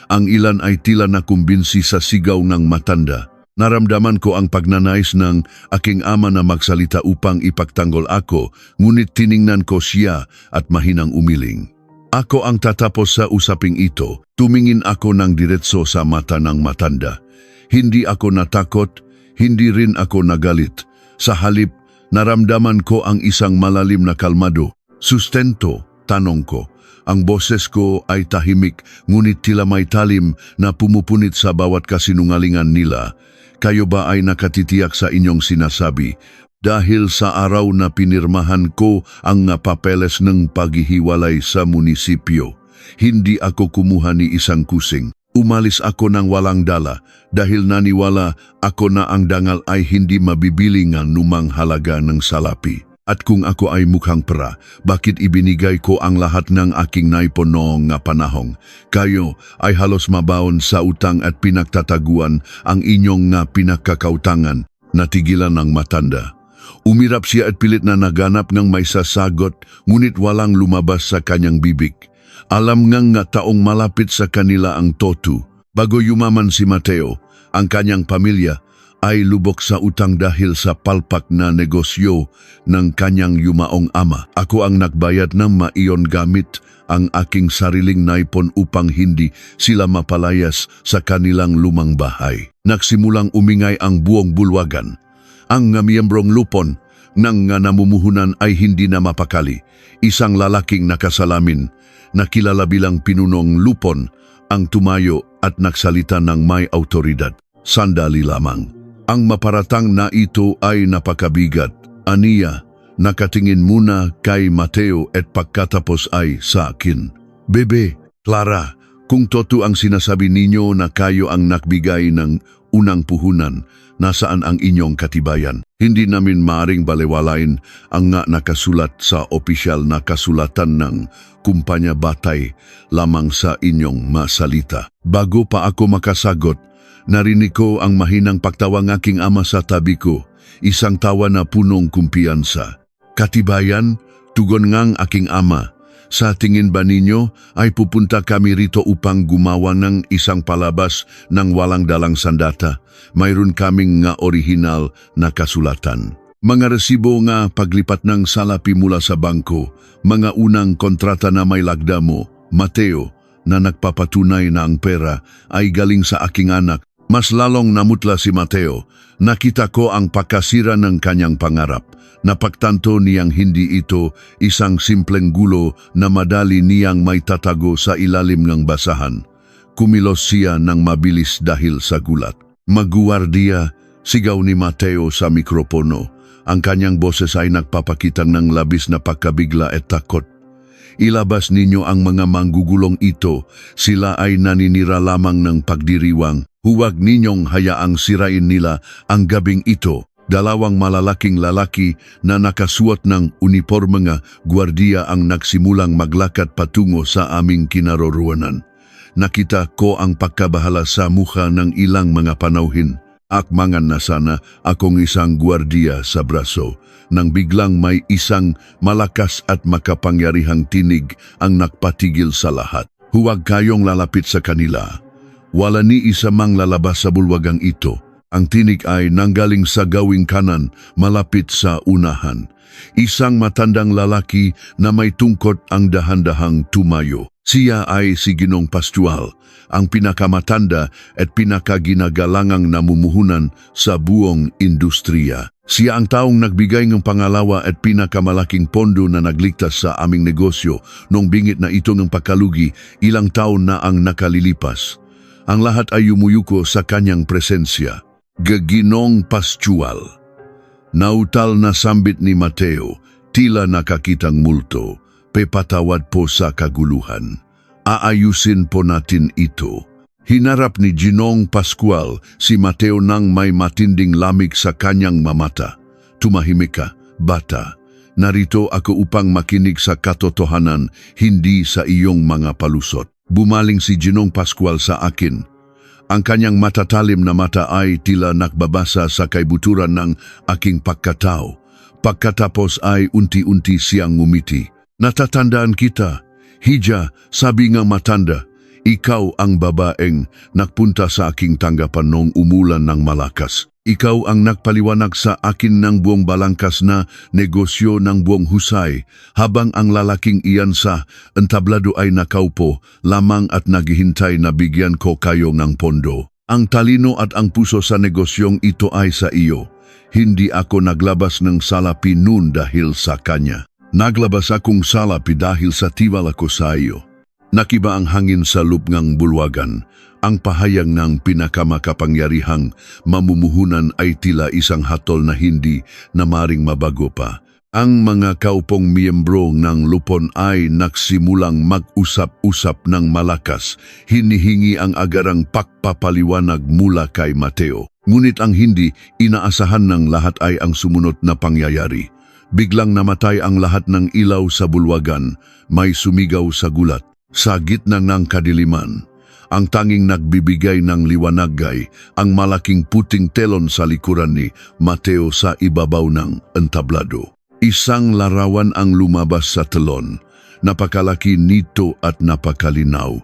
Ang ilan ay tila nakumbinsi sa sigaw ng matanda. Naramdaman ko ang pagnanais ng aking ama na magsalita upang ipagtanggol ako, ngunit tiningnan ko siya at mahinang umiling. Ako ang tatapos sa usaping ito. Tumingin ako ng diretso sa mata ng matanda. Hindi ako natakot, hindi rin ako nagalit. Sa halip, naramdaman ko ang isang malalim na kalmado. Sustento, tanong ko. Ang boses ko ay tahimik, ngunit tila may talim na pumupunit sa bawat kasinungalingan nila. Kayo ba ay nakatitiyak sa inyong sinasabi? Dahil sa araw na pinirmahan ko ang papeles ng paghihiwalay sa munisipyo, hindi ako kumuha ni isang kusing. Umalis ako ng walang dala dahil naniwala ako na ang dangal ay hindi mabibili ng numang halaga ng salapi. At kung ako ay mukhang pra, bakit ibinigay ko ang lahat ng aking naipon noong panahong? Kayo ay halos mabaon sa utang at pinagtataguan ang inyong pinagkakautangan. Natigilan ng matanda. Umirap siya at pilit na naganap ng may sasagot, ngunit walang lumabas sa kanyang bibig. Alam nga taong malapit sa kanila ang totu. Bago yumaman si Mateo, ang kanyang pamilya ay lubok sa utang dahil sa palpak na negosyo ng kanyang yumaong ama. Ako ang nagbayad ng maiyon gamit ang aking sariling naipon upang hindi sila mapalayas sa kanilang lumang bahay. Nagsimulang umingay ang buong bulwagan. Ang miyembrong lupon ng namumuhunan ay hindi na mapakali. Isang lalaking nakasalamin na kilala bilang pinunong lupon ang tumayo at nagsalita ng may autoridad. Sandali lamang. Ang maparatang na ito ay napakabigat. Aniya, nakatingin muna kay Mateo at pagkatapos ay sa akin. Bebe, Clara, kung totoo ang sinasabi ninyo na kayo ang nagbigay ng unang puhunan, nasaan ang inyong katibayan? Hindi namin maaring balewalain ang nakasulat sa opisyal na kasulatan ng kumpanya batay lamang sa inyong masalita. Bago pa ako makasagot, narinig ko ang mahinang pagtawa ng aking ama sa tabi ko, isang tawa na punong kumpiyansa. Katibayan, tugon ngang aking ama, Sa tingin ba ninyo ay pupunta kami rito upang gumawa ng isang palabas ng walang dalang sandata? Mayroon kaming nga orihinal na kasulatan. Mga resibo nga paglipat ng salapi mula sa bangko, mga unang kontrata na may lagda mo, Mateo, na nagpapatunay na ang pera ay galing sa aking anak. Mas lalong namutla si Mateo. Nakita ko ang pagkasira ng kanyang pangarap. Napagtanto niyang hindi ito isang simpleng gulo na madali niyang may tatago sa ilalim ng basahan. Kumilos siya ng mabilis dahil sa gulat. Maguwardiya, sigaw ni Mateo sa mikropono. Ang kanyang boses ay nagpapakitang ng labis na pagkabigla at takot. Ilabas ninyo ang mga manggugulong ito, sila ay naninira lamang ng pagdiriwang. Huwag ninyong hayaang sirain nila ang gabing ito. Dalawang malalaking lalaki na nakasuot ng uniporme nga gwardiya ang nagsimulang maglakad patungo sa aming kinaroroonan. Nakita ko ang pagkabahala sa mukha ng ilang mga panauhin. Akmangan na sana akong isang gwardiya sa braso nang biglang may isang malakas at makapangyarihang tinig ang nagpatigil sa lahat. Huwag kayong lalapit sa kanila. Wala ni isa mang lalabas sa bulwagang ito. Ang tinig ay nanggaling sa gawing kanan malapit sa unahan. Isang matandang lalaki na may tungkot ang dahan-dahang tumayo. Siya ay si Ginong Pascual, ang pinakamatanda at pinakaginagalangang namumuhunan sa buong industriya. Siya ang taong nagbigay ng pangalawa at pinakamalaking pondo na nagligtas sa aming negosyo nung bingit na ito ng pagkalugi ilang taon na ang nakalilipas. Ang lahat ay yumuyuko sa kanyang presensya. Ginong Pascual. Nautal na sambit ni Mateo, tila nakakitang multo. Pepatawad po sa kaguluhan. Aayusin po natin ito. Hinarap ni Ginong Pascual si Mateo nang may matinding lamig sa kanyang mamata. Tumahimik ka, bata. Narito ako upang makinig sa katotohanan, hindi sa iyong mga palusot. Bumaling si Ginong Pascual sa akin. Ang kanyang matatalim na mata ay tila nakbabasa sa kaibuturan ng aking pagkatao. Pagkatapos ay unti-unti siyang ngumiti. Natatandaan kita, Hija, sabi ng matanda, ikaw ang babaeng nagpunta sa aking tanggapan noong umulan ng malakas. Ikaw ang nagpaliwanag sa akin ng buong balangkas na negosyo ng buong husay, habang ang lalaking iyan sa entablado ay nakaupo lamang at naghihintay na bigyan ko kayo ng pondo. Ang talino at ang puso sa negosyong ito ay sa iyo. Hindi ako naglabas ng salapi noon dahil sa kanya. Naglabas akong salapi dahil sa tiwala ko sa iyo. Nakiba ang hangin sa lupngang bulwagan. Ang pahayag ng pinakamakapangyarihang mamumuhunan ay tila isang hatol na hindi na maring mabago pa. Ang mga kaupong miyembro ng lupon ay nagsimulang mag-usap-usap ng malakas. Hinihingi ang agarang pagpapaliwanag mula kay Mateo. Ngunit ang hindi inaasahan ng lahat ay ang sumunod na pangyayari. Biglang namatay ang lahat ng ilaw sa bulwagan, may sumigaw sa gulat. Sa gitna ng kadiliman, ang tanging nagbibigay ng liwanag ay ang malaking puting telon sa likuran ni Mateo sa ibabaw ng entablado. Isang larawan ang lumabas sa telon, napakalaki nito at napakalinaw.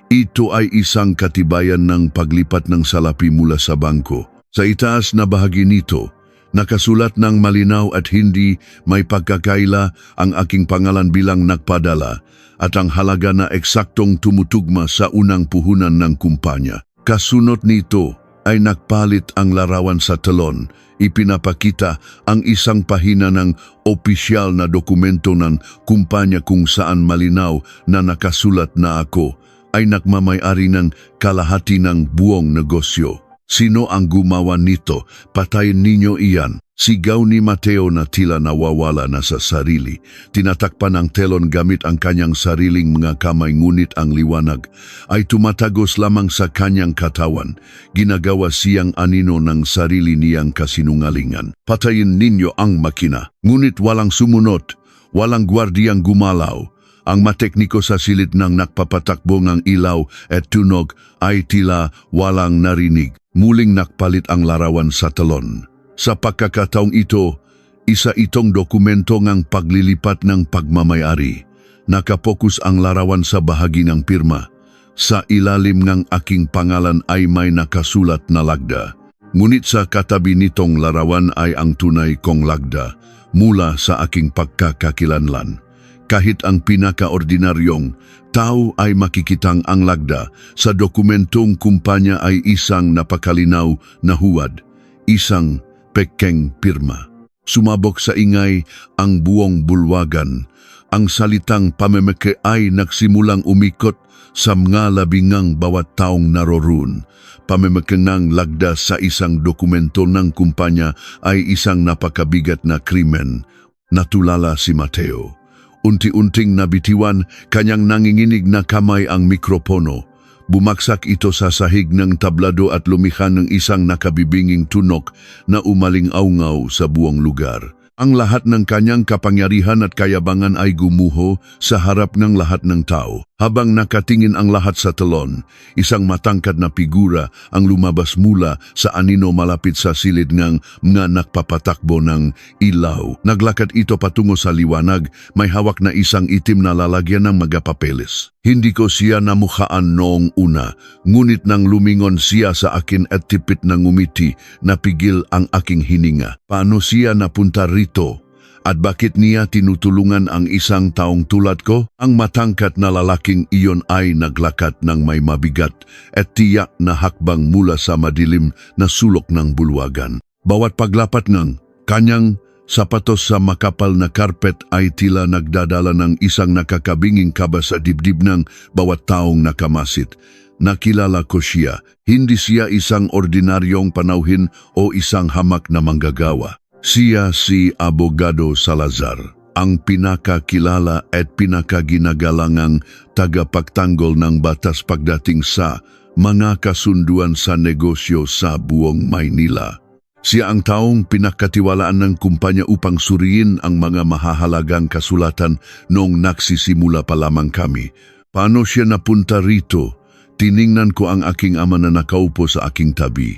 Ito ay isang katibayan ng paglipat ng salapi mula sa bangko. Sa itaas na bahagi nito, nakasulat ng malinaw at hindi may pagkakaila ang aking pangalan bilang nagpadala at ang halaga na eksaktong tumutugma sa unang puhunan ng kumpanya. Kasunod nito ay nagpalit ang larawan sa telon. Ipinapakita ang isang pahina ng opisyal na dokumento ng kumpanya kung saan malinaw na nakasulat na ako ay nagmamay-ari ng kalahati ng buong negosyo. Sino ang gumawa nito? Patayin ninyo iyan. Sigaw ni Mateo na tila nawawala na sa sarili. Tinatakpan ang telon gamit ang kanyang sariling mga kamay, ngunit ang liwanag ay tumatagos lamang sa kanyang katawan. Ginagawa siyang anino ng sarili niyang kasinungalingan. Patayin ninyo ang makina. Ngunit walang sumunod, walang gwardiyang gumalaw. Ang matekniko sa silid ng nagpapatakbo ng ilaw at tunog ay tila walang narinig. Muling nakpalit ang larawan sa telon. Sa pagkakataong ito, isa itong dokumento ng paglilipat ng pagmamayari. Nakapokus ang larawan sa bahagi ng pirma. Sa ilalim ng aking pangalan ay may nakasulat na lagda. Ngunit sa katabi nitong larawan ay ang tunay kong lagda mula sa aking pagkakakilanlan. Kahit ang pinakaordinaryong tao ay makikitang ang lagda sa dokumentong kumpanya ay isang napakalinaw na huwad, isang pekeng pirma. Sumabok sa ingay ang buong bulwagan. Ang salitang pamemeke ay nagsimulang umikot sa mga labingang bawat taong naroroon. Pamemeke ng lagda sa isang dokumento ng kumpanya ay isang napakabigat na krimen. Natulala si Mateo. Unti-unting nabitiwan, kanyang nanginginig na kamay ang mikropono. Bumaksak ito sa sahig ng tablado at lumikha ng isang nakabibinging tunok na umaling-aungaw sa buong lugar. Ang lahat ng kanyang kapangyarihan at kayabangan ay gumuho sa harap ng lahat ng tao. Habang nakatingin ang lahat sa telon, isang matangkad na figura ang lumabas mula sa anino malapit sa silid ng mga nakpapatakbo ng ilaw. Naglakad ito patungo sa liwanag, may hawak na isang itim na lalagyan ng mga papeles. Hindi ko siya namukhaan noong una, ngunit nang lumingon siya sa akin at tipit na ngumiti, napigil ang aking hininga. Paano siya napunta rito? At bakit niya tinutulungan ang isang taong tulad ko? Ang matangkat na lalaking iyon ay naglakad ng may mabigat at tiyak na hakbang mula sa madilim na sulok ng bulwagan. Bawat paglapat ng kanyang sapatos sa makapal na karpet ay tila nagdadala ng isang nakakabinging kaba sa dibdib ng bawat taong nakamasid. Nakilala ko siya, hindi siya isang ordinaryong panauhin o isang hamak na manggagawa. Siya si Abogado Salazar, ang pinakakilala at pinakaginagalangang tagapagtanggol ng batas pagdating sa mga kasunduan sa negosyo sa buong Maynila. Siya ang taong pinakatiwalaan ng kumpanya upang suriin ang mga mahahalagang kasulatan noong nagsisimula pa lamang kami. Paano siya napunta rito? Tiningnan ko ang aking ama na nakaupo sa aking tabi.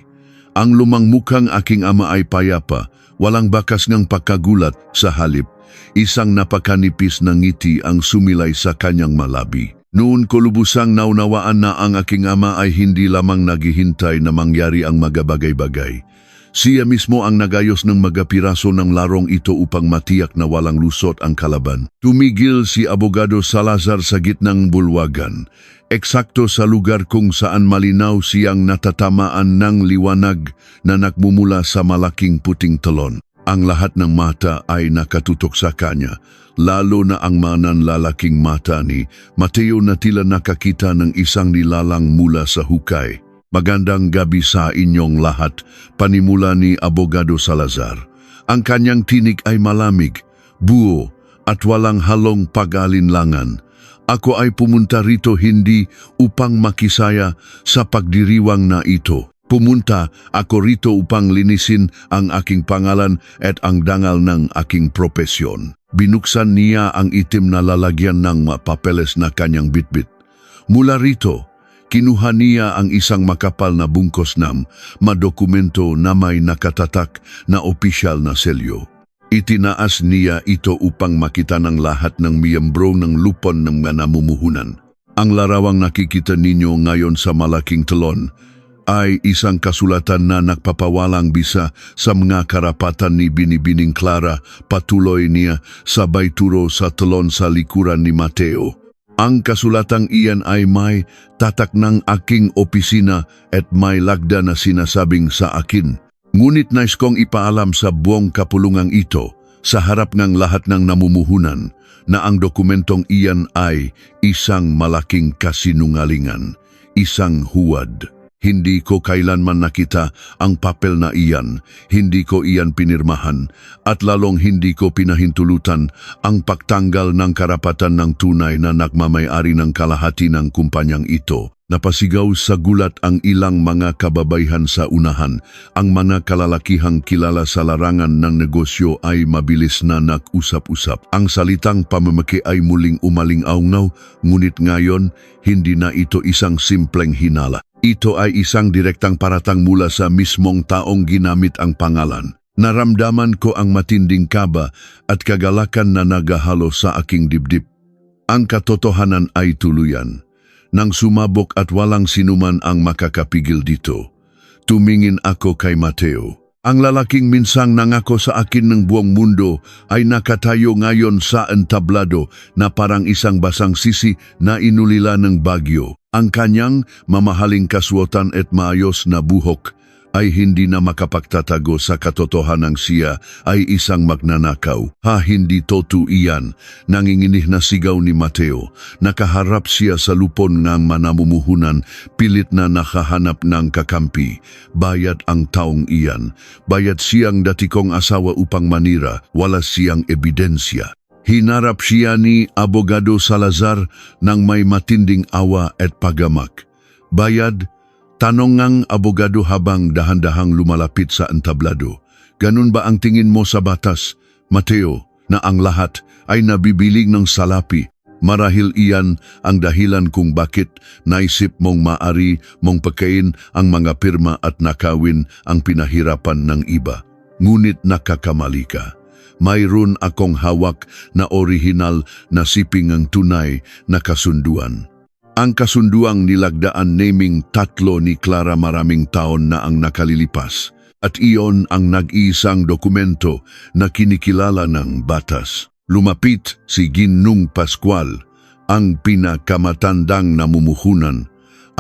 Ang lumang mukhang aking ama ay payapa, walang bakas ng pagkagulat sa halip. Isang napakanipis na ngiti ang sumilay sa kanyang malabi. Noon ko lubusang naunawaan na ang aking ama ay hindi lamang naghihintay na mangyari ang mga bagay-bagay. Siya mismo ang nagayos ng mga piraso ng larong ito upang matiyak na walang lusot ang kalaban. Tumigil si Abogado Salazar sa gitnang bulwagan, eksakto sa lugar kung saan malinaw siyang natatamaan ng liwanag na nagmumula sa malaking puting telon. Ang lahat ng mata ay nakatutok sa kanya, lalo na ang mananlalaking mata ni Mateo na tila nakakita ng isang nilalang mula sa hukay. Magandang gabi sa inyong lahat, panimula ni Abogado Salazar. Ang kanyang tinig ay malamig, buo at walang halong pag-alinlangan. Ako ay pumunta rito hindi upang makisaya sa pagdiriwang na ito. Pumunta ako rito upang linisin ang aking pangalan at ang dangal ng aking propesyon. Binuksan niya ang itim na lalagyan ng papeles na kanyang bitbit. Mula rito, kinuha niya ang isang makapal na bungkos ng madokumento na may nakatatak na opisyal na selyo. Itinaas niya ito upang makita ng lahat ng miyembro ng lupon ng mga namumuhunan. Ang larawang nakikita ninyo ngayon sa malaking telon ay isang kasulatan na nagpapawalang bisa sa mga karapatan ni Binibining Clara, patuloy niya sabay turo sa telon sa likuran ni Mateo. Ang kasulatang iyan ay may tatak ng aking opisina at may lagda na sinasabing sa akin. Ngunit nais kong ipaalam sa buong kapulungang ito, sa harap ng lahat ng namumuhunan, na ang dokumentong iyan ay isang malaking kasinungalingan, isang huwad. Hindi ko kailanman nakita ang papel na iyan, hindi ko iyan pinirmahan, at lalong hindi ko pinahintulutan ang pagtanggal ng karapatan ng tunay na nagmamay-ari ng kalahati ng kumpanyang ito. Napasigaw sa gulat ang ilang mga kababaihan sa unahan. Ang mga kalalakihang kilala sa larangan ng negosyo ay mabilis na nag-usap-usap. Ang salitang pamamaki ay muling umaling-aungaw, ngunit ngayon hindi na ito isang simpleng hinala. Ito ay isang direktang paratang mula sa mismong taong ginamit ang pangalan. Naramdaman ko ang matinding kaba at kagalakan na nagahalo sa aking dibdib. Ang katotohanan ay tuluyan. Nang sumabok at walang sinuman ang makakapigil dito, tumingin ako kay Mateo. Ang lalaking minsang nangako sa akin ng buong mundo ay nakatayo ngayon sa entablado na parang isang basang sisi na inulila ng bagyo. Ang kanyang mamahaling kaswatan at maayos na buhok ay hindi na makapagtatago sa katotohanang siya ay isang magnanakaw. Hindi totoo iyan, nanginginih na sigaw ni Mateo. Nakaharap siya sa lupon ng manamumuhunan, pilit na nakahanap ng kakampi. Bayad ang taong iyan. Bayad siyang dati kong asawa upang manira, wala siyang ebidensya. Hinarap siya ni Abogado Salazar ng may matinding awa at pagamak. Bayad. Tanong ng abogado habang dahan-dahang lumalapit sa entablado. Ganun ba ang tingin mo sa batas, Mateo, na ang lahat ay nabibiling ng salapi? Marahil iyan ang dahilan kung bakit naisip mong maari mong pagkain ang mga pirma at nakawin ang pinahirapan ng iba. Ngunit nakakamali ka. Mayroon akong hawak na orihinal na sipingang tunay na kasunduan. Ang kasunduang nilagdaan naming 3 ni Clara maraming taon na ang nakalilipas at iyon ang nag-iisang dokumento na kinikilala ng batas. Lumapit si Ginong Pascual, ang pinakamatandang namumuhunan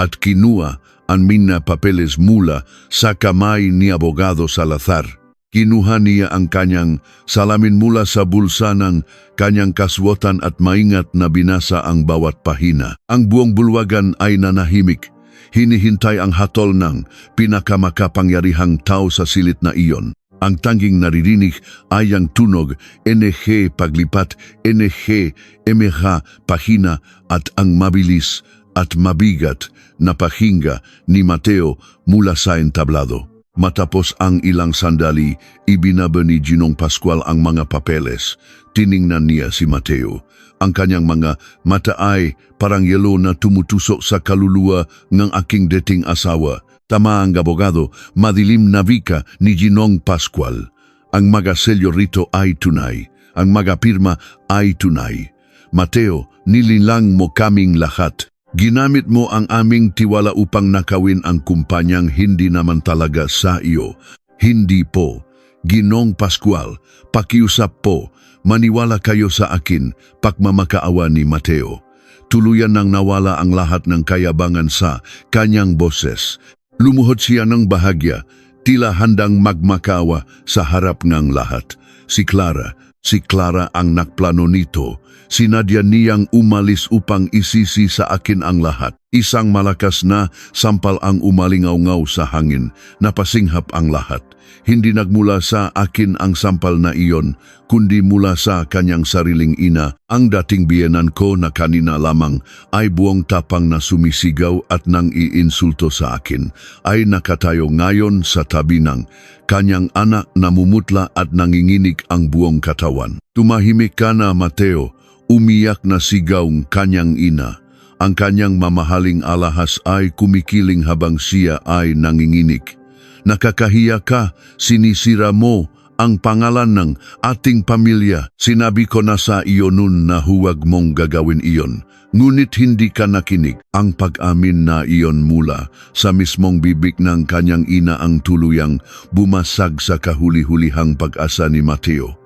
at kinuha ang mga papeles mula sa kamay ni Abogado Salazar. Kinuha niya ang kanyang salamin mula sa bulsa ng kanyang kaswatan at maingat na binasa ang bawat pahina. Ang buong bulwagan ay nanahimik. Hinihintay ang hatol ng pinakamakapangyarihang tao sa silid na iyon. Ang tanging naririnig ay ang tunog, NG paglipat, NG, MH pahina at ang mabilis at mabigat na pahinga ni Mateo mula sa entablado. Matapos ang ilang sandali, ibinaba ni Ginong Pascual ang mga papeles. Tiningnan niya si Mateo. Ang kanyang mga mata ay parang yelo na tumutusok sa kaluluwa ng aking dating asawa. Tama ang abogado, madilim na wika ni Ginong Pascual. Ang mga selyo rito ay tunay. Ang mga pirma ay tunay. Mateo, nilinlang mo kaming lahat. Ginamit mo ang aming tiwala upang nakawin ang kumpanyang hindi naman talaga sa iyo. Hindi po. Ginong Pascual, pakiusap po. Maniwala kayo sa akin, pagmamakaawa ni Mateo. Tuluyan nang nawala ang lahat ng kayabangan sa kanyang boses. Lumuhod siya ng bahagya, tila handang magmakaawa sa harap ng lahat. Si Clara ang nakplano nito. Sinadya niyang umalis upang isisi sa akin ang lahat. Isang malakas na sampal ang umalingaw-ngaw sa hangin. Napasinghap ang lahat. Hindi nagmula sa akin ang sampal na iyon, kundi mula sa kanyang sariling ina. Ang dating biyenan ko na kanina lamang ay buong tapang na sumisigaw at nang iinsulto sa akin, ay nakatayo ngayon sa tabi ng kanyang anak na mumutla at nanginginig ang buong katawan. Tumahimik ka na, Mateo. Umiyak na sigaw ng kanyang ina. Ang kanyang mamahaling alahas ay kumikiling habang siya ay nanginginig. Nakakahiya ka, sinisira mo ang pangalan ng ating pamilya. Sinabi ko na sa iyo noon na huwag mong gagawin iyon. Ngunit hindi ka nakinig. Ang pag-amin na iyon mula sa mismong bibig ng kanyang ina ang tuluyang bumasag sa kahuli-hulihang pag-asa ni Mateo.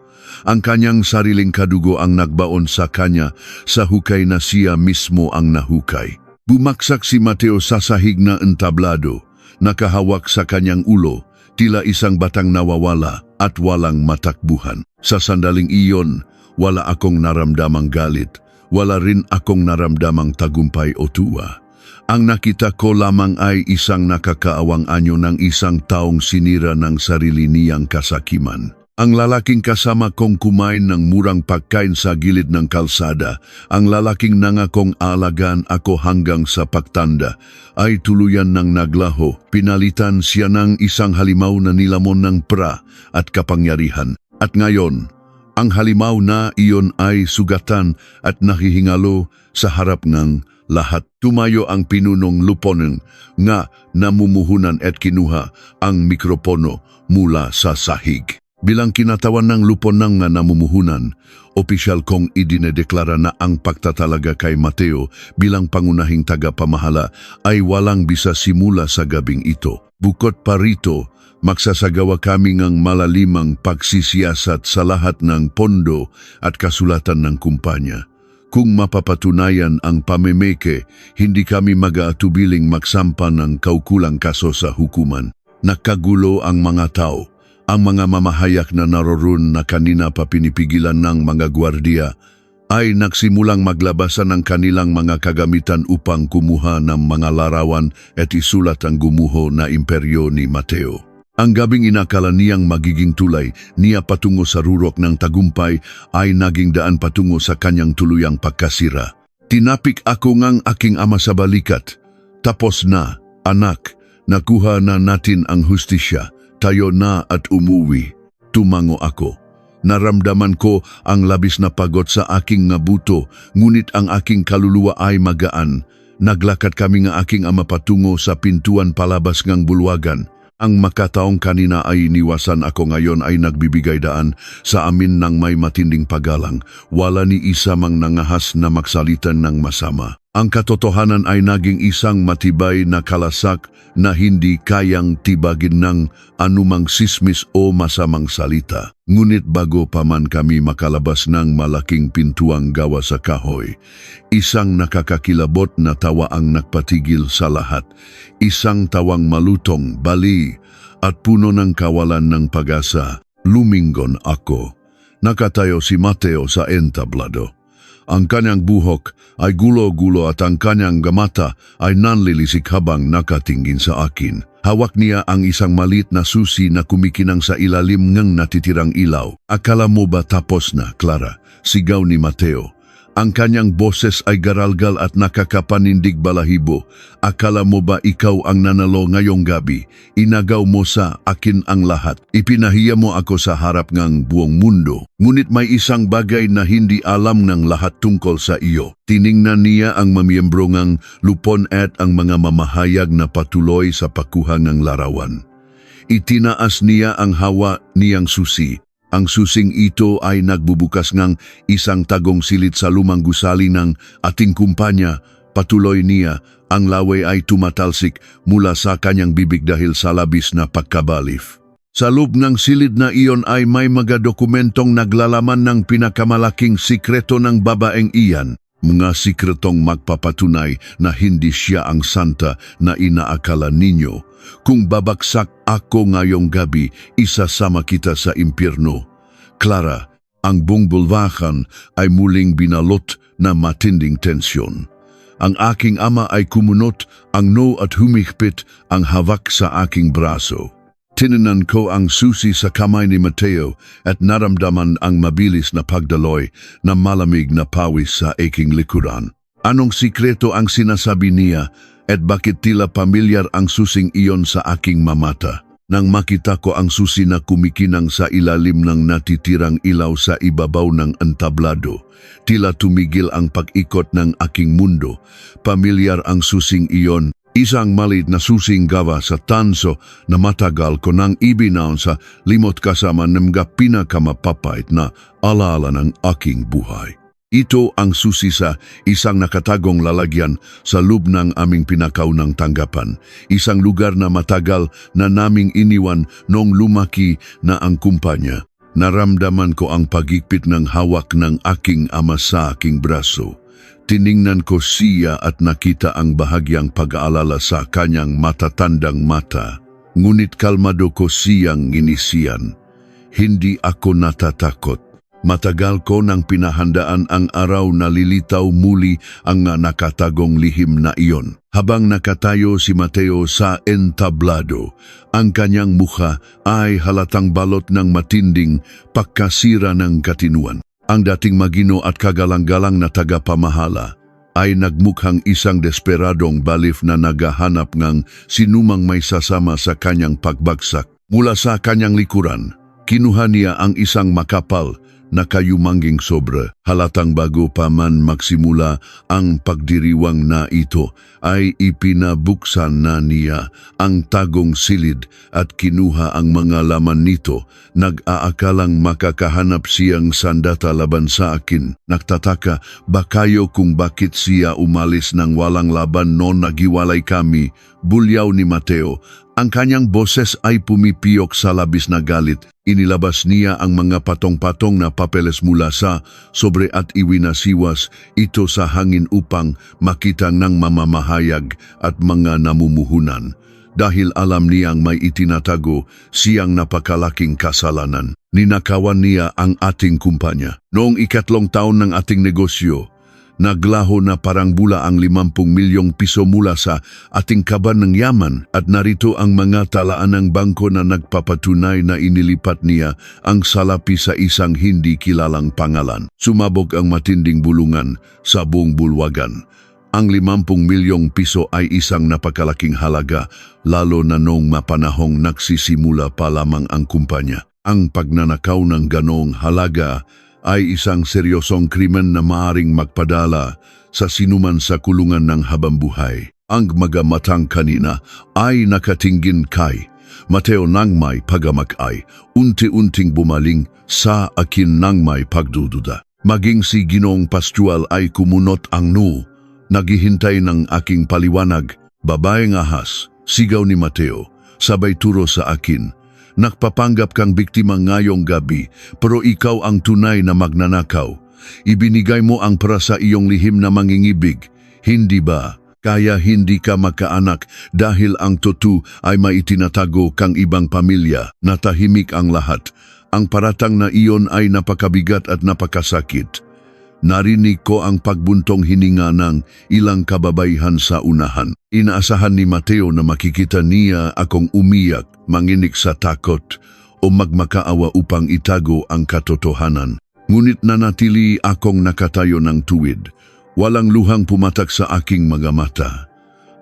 Ang kanyang sariling kadugo ang nagbaon sa kanya sa hukay na siya mismo ang nahukay. Bumaksak si Mateo sa sahig na entablado, nakahawak sa kanyang ulo, tila isang batang nawawala at walang matakbuhan. Sa sandaling iyon, wala akong naramdamang galit, wala rin akong naramdamang tagumpay o tuwa. Ang nakita ko lamang ay isang nakakaawang anyo ng isang taong sinira ng sarili niyang kasakiman. Ang lalaking kasama kong kumain ng murang pagkain sa gilid ng kalsada, ang lalaking nangakong alagaan ako hanggang sa pagtanda, ay tuluyan ng naglaho. Pinalitan siya ng isang halimaw na nilamon ng pra at kapangyarihan. At ngayon, ang halimaw na iyon ay sugatan at nakihingalo sa harap ng lahat. Tumayo ang pinunong luponeng nga namumuhunan at kinuha ang mikropono mula sa sahig. Bilang kinatawan ng lupon ng nga namumuhunan, opisyal kong idinedeklara na ang pagtatalaga kay Mateo bilang pangunahing tagapamahala ay walang bisa simula sa gabing ito. Bukod pa rito, magsasagawa kami ng malalimang pagsisiyasat sa lahat ng pondo at kasulatan ng kumpanya. Kung mapapatunayan ang pamemeke, hindi kami mag-aatubiling magsampa ng kaukulang kaso sa hukuman. Nakagulo ang mga tao. Ang mga mamahayak na naroon na kanina pa pinipigilan ng mga gwardiya ay nagsimulang maglabasan ng kanilang mga kagamitan upang kumuha ng mga larawan at isulat ang gumuho na imperyo ni Mateo. Ang gabing inakala niyang magiging tulay niya patungo sa rurok ng tagumpay ay naging daan patungo sa kanyang tuluyang pagkasira. Tinapik ako ngang aking ama sa balikat. Tapos na, anak, nakuha na natin ang hustisya. Tayo na at umuwi. Tumango ako. Naramdaman ko ang labis na pagod sa aking nga buto, ngunit ang aking kaluluwa ay magaan. Naglakad kami nga aking ama patungo sa pintuan palabas ngang bulwagan. Ang makataong kanina ay iniwasan ako ngayon ay nagbibigay daan sa amin ng may matinding paggalang. Wala ni isa mang nangahas na magsalitan ng masama. Ang katotohanan ay naging isang matibay na kalasak na hindi kayang tibagin ng anumang sismis o masamang salita. Ngunit bago pa man kami makalabas ng malaking pintuang gawa sa kahoy, isang nakakakilabot na tawa ang nagpatigil sa lahat. Isang tawang malutong, bali at puno ng kawalan ng pag-asa. Lumingon ako. Nakatayo si Mateo sa entablado. Ang kanyang buhok ay gulo-gulo at ang kanyang mata ay nanlilisik habang nakatingin sa akin. Hawak niya ang isang maliit na susi na kumikinang sa ilalim ng natitirang ilaw. Akala mo ba tapos na, Clara? Sigaw ni Mateo. Ang kanyang boses ay garalgal at nakakapanindig balahibo. Akala mo ba ikaw ang nanalo ngayong gabi? Inagaw mo sa akin ang lahat. Ipinahiya mo ako sa harap ng buong mundo. Ngunit may isang bagay na hindi alam ng lahat tungkol sa iyo. Tiningnan niya ang mamiyembro ng lupon at ang mga mamahayag na patuloy sa pagkuha ng larawan. Itinaas niya ang hawa niyang susi. Ang susing ito ay nagbubukas ng isang tagong silid sa lumang gusali ng ating kumpanya. Patuloy niya, ang laway ay tumatalsik mula sa kanyang bibig dahil sa labis na pagkabalif. Sa loob ng silid na iyon ay may mga dokumentong naglalaman ng pinakamalaking sikreto ng babaeng iyan. Mga sikretong magpapatunay na hindi siya ang santa na inaakala ninyo. Kung babagsak ako ngayong gabi, isasama kita sa impyerno. Clara, ang buong bulwakan ay muling binalot na matinding tensyon. Ang aking ama ay kumunot, ang no at humihpit ang hawak sa aking braso. Tininan ko ang susi sa kamay ni Mateo at naramdaman ang mabilis na pagdaloy na malamig na pawis sa aking likuran. Anong sikreto ang sinasabi niya at bakit tila pamilyar ang susing iyon sa aking mamata? Nang makita ko ang susi na kumikinang sa ilalim ng natitirang ilaw sa ibabaw ng entablado, tila tumigil ang pag-ikot ng aking mundo. Pamilyar ang susing iyon. Isang maliit na susing gawa sa tanso na matagal ko nang ibinaon sa limot kasama ng mga pinakamapapait na alaala ng aking buhay. Ito ang susi sa isang nakatagong lalagyan sa loob ng aming pinakaunang tanggapan. Isang lugar na matagal na naming iniwan noong lumaki na ang kumpanya. Naramdaman ko ang pagigpit ng hawak ng aking ama sa aking braso. Tiningnan ko siya at nakita ang bahagyang pag-aalala sa kanyang matatandang mata. Ngunit kalmado ko siyang inisiyan. Hindi ako natatakot. Matagal ko nang pinahandaan ang araw na lilitaw muli ang nakatagong lihim na iyon. Habang nakatayo si Mateo sa entablado, ang kanyang mukha ay halatang balot ng matinding pagkasira ng katinuan. Ang dating magino at kagalang-galang na tagapamahala ay nagmukhang isang desperadong balif na naghahanap ng sinumang may sasama sa kanyang pagbagsak. Mula sa kanyang likuran, Kinuha niya ang isang makapal na kayumanging sobra. Halatang bago pa man magsimula ang pagdiriwang na ito, ay ipinabuksan na niya ang tagong silid at kinuha ang mga laman nito. Nag-aakalang makakahanap siyang sandata laban sa akin. Nagtataka ba kayo kung bakit siya umalis ng walang laban noon nagiwalay kami? Bulyaw ni Mateo. Ang kanyang boses ay pumipiyok sa labis na galit. Inilabas niya ang mga patong-patong na papeles mula sa sobre at iwinasiwas ito sa hangin upang makita ng mamamahayag at mga namumuhunan. Dahil alam niyang may itinatago siyang napakalaking kasalanan. Ninakawan niya ang ating kumpanya. Noong 3 taon ng ating negosyo, naglaho na parang bula ang 50 milyong piso mula sa ating kaban ng yaman at narito ang mga talaan ng bangko na nagpapatunay na inilipat niya ang salapi sa isang hindi kilalang pangalan. Sumabog ang matinding bulungan sa buong bulwagan. Ang 50 milyong piso ay isang napakalaking halaga, lalo na noong mapanahong nagsisimula pa lamang ang kumpanya. Ang pagnanakaw ng ganong halaga ay isang seryosong krimen na maaring magpadala sa sinuman sa kulungan ng habambuhay. Ang magamatang kanina ay nakatingin kay Mateo nang may pagamak ay unti-unting bumaling sa akin nang may pagdududa. Maging si Ginoong Pastual ay kumunot ang naghihintay ng aking paliwanag. Babaeng ahas, sigaw ni Mateo, sabay turo sa akin. Nagpapanggap kang biktima ngayong gabi, pero ikaw ang tunay na magnanakaw. Ibinigay mo ang para sa iyong lihim na mangingibig, hindi ba? Kaya hindi ka makaanak dahil ang totoo ay maitinatago kang ibang pamilya. Natahimik ang lahat. Ang paratang na iyon ay napakabigat at napakasakit. Narinig ko ang pagbuntong hininga ng ilang kababaihan sa unahan. Inaasahan ni Mateo na makikita niya akong umiyak, manginig sa takot o magmakaawa upang itago ang katotohanan. Ngunit nanatili akong nakatayo ng tuwid. Walang luhang pumatak sa aking mga mata.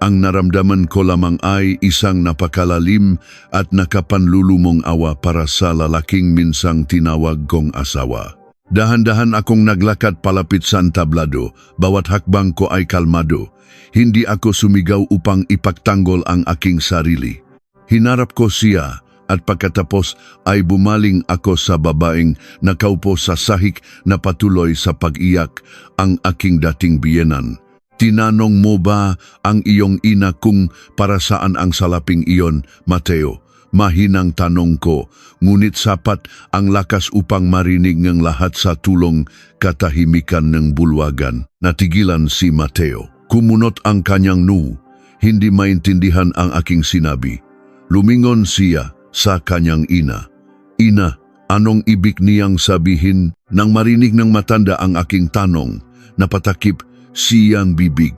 Ang naramdaman ko lamang ay isang napakalalim at nakapanlulumong awa para sa lalaking minsang tinawag kong asawa. Dahan-dahan akong naglakad palapit sa entablado, bawat hakbang ko ay kalmado. Hindi ako sumigaw upang ipagtanggol ang aking sarili. Hinarap ko siya at pagkatapos ay bumaling ako sa babaeng nakaupo sa sahig na patuloy sa pag-iyak, ang aking dating biyenan. Tinanong mo ba ang iyong ina kung para saan ang salaping iyon, Mateo? Mahinang tanong ko, ngunit sapat ang lakas upang marinig ng lahat sa tulong katahimikan ng bulwagan. Natigilan si Mateo. Kumunot ang kanyang hindi maintindihan ang aking sinabi. Lumingon siya sa kanyang ina. Ina, anong ibig niyang sabihin? Nang marinig ng matanda ang aking tanong, napatakip siyang bibig.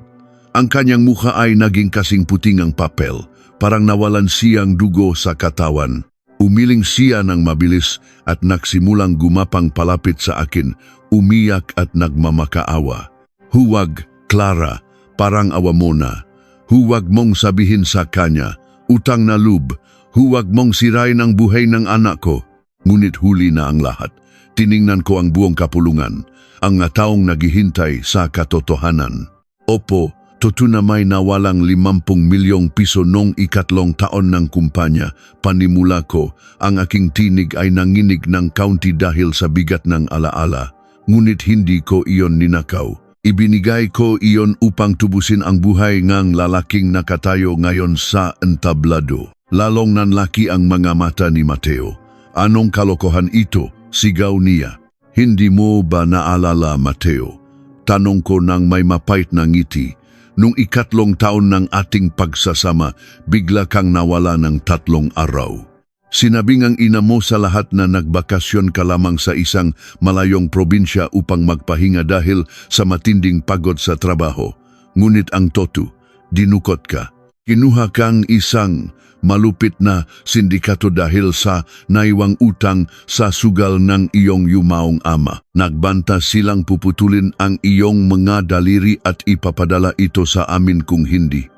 Ang kanyang mukha ay naging kasing puting ang papel. Parang nawalan siyang dugo sa katawan. Umiling siya ng mabilis at nagsimulang gumapang palapit sa akin, umiyak at nagmamakaawa. Huwag, Clara, parang awa mo na. Huwag mong sabihin sa kanya, utang na loob. Huwag mong sirain ang buhay ng anak ko. Ngunit huli na ang lahat. Tiningnan ko ang buong kapulungan, ang taong naghihintay sa katotohanan. Opo, totoo na may nawalang 50 milyong piso noong 3 taon ng kumpanya. Panimula ko, ang aking tinig ay nanginig ng kaunti dahil sa bigat ng alaala. Ngunit hindi ko iyon ninakaw. Ibinigay ko iyon upang tubusin ang buhay ng lalaking nakatayo ngayon sa entablado. Lalong nanlaki ang mga mata ni Mateo. Anong kalokohan ito? Sigaw niya. Hindi mo ba naalala, Mateo? Tanong ko nang may mapait na ngiti. Nung 3 taon ng ating pagsasama, bigla kang nawala ng 3 araw. Sinabing ang ina mo sa lahat na nagbakasyon ka lamang sa isang malayong probinsya upang magpahinga dahil sa matinding pagod sa trabaho. Ngunit ang dinukot ka. Kinuha kang isang malupit na sindikato dahil sa naiwang utang sa sugal ng iyong yumaong ama. Nagbanta silang puputulin ang iyong mga daliri at ipapadala ito sa amin kung hindi.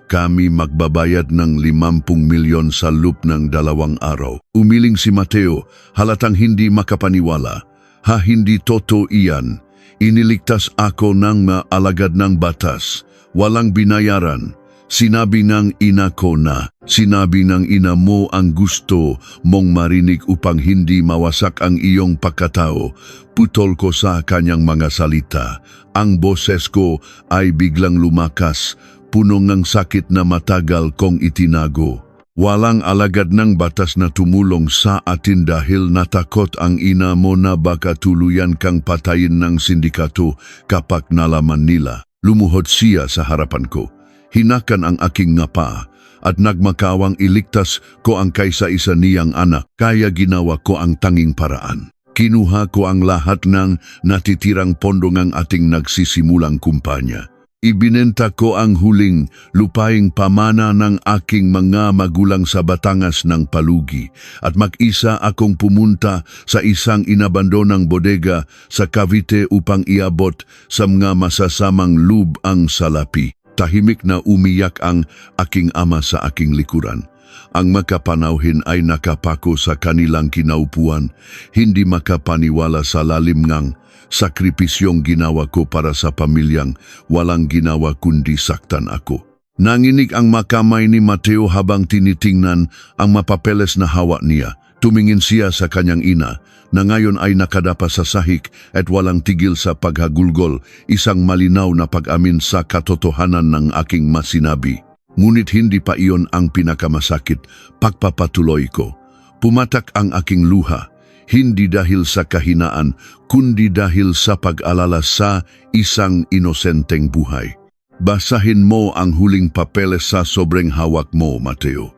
Kami magbabayad ng 50 milyon sa loop ng 2 araw. Umiling si Mateo, halatang hindi makapaniwala. Hindi totoo iyan. Iniligtas ako ng maalagad ng batas. Walang binayaran. Sinabi ng ina ko na, sinabi ng ina mo ang gusto mong marinig upang hindi mawasak ang iyong pagkatao. Putol ko sa kanyang mga salita. Ang boses ko ay biglang lumakas, puno ng sakit na matagal kong itinago. Walang alagad ng batas na tumulong sa atin dahil natakot ang ina mo na baka tuluyan kang patayin ng sindikato kapag nalaman nila. Lumuhod siya sa harapan ko. Hinakan ang aking ngapa at nagmakawang iligtas ko ang kaysa-isa niyang anak, kaya ginawa ko ang tanging paraan. Kinuha ko ang lahat ng natitirang pondo ng ating nagsisimulang kumpanya. Ibinenta ko ang huling lupaing pamana ng aking mga magulang sa Batangas ng Palugi at mag-isa akong pumunta sa isang inabandonang bodega sa Cavite upang iabot sa mga masasamang loob ang salapi. Tahimik na umiyak ang aking ama sa aking likuran. Ang makapanauhin ay nakapako sa kanilang kinaupuan, hindi makapaniwala sa lalim ngang sakripisyong ginawa ko para sa pamilyang walang ginawa kundi saktan ako. Nanginig ang makamay ni Mateo habang tinitingnan ang mapapeles na hawak niya. Tumingin siya sa kanyang ina, na ngayon ay nakadapa sa sahig at walang tigil sa paghagulgol, isang malinaw na pag-amin sa katotohanan ng aking masinabi. Ngunit hindi pa iyon ang pinakamasakit, pagpapatuloy ko. Pumatak ang aking luha, hindi dahil sa kahinaan, kundi dahil sa pag-alala sa isang inosenteng buhay. Basahin mo ang huling papeles sa sobrang hawak mo, Mateo.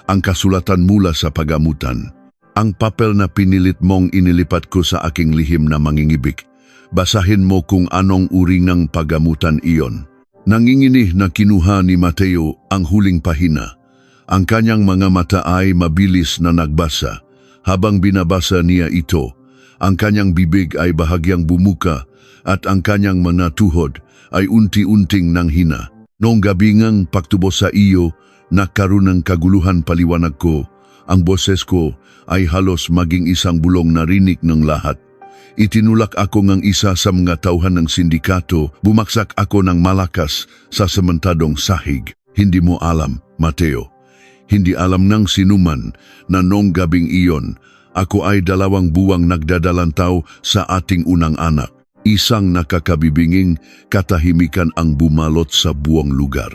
Ang kasulatan mula sa pagamutan. Ang papel na pinilit mong inilipat ko sa aking lihim na mangingibig. Basahin mo kung anong uri ng pagamutan iyon. Nanginginih na kinuha ni Mateo ang huling pahina. Ang kanyang mga mata ay mabilis na nagbasa. Habang binabasa niya ito, ang kanyang bibig ay bahagyang bumuka at ang kanyang mga tuhod ay unti-unting nanghina. Noong gabingang pagtubo sa iyo, nagkaroon ng kaguluhan paliwanag ko. Ang boses ko ay halos maging isang bulong narinig ng lahat. Itinulak ako ng isa sa mga tauhan ng sindikato, bumaksak ako ng malakas sa sementadong sahig. Hindi mo alam, Mateo. Hindi alam ng sinuman na noong gabing iyon, ako ay 2 buwang nagdadalantaw sa ating unang anak. Isang nakakabibinging katahimikan ang bumalot sa buong lugar.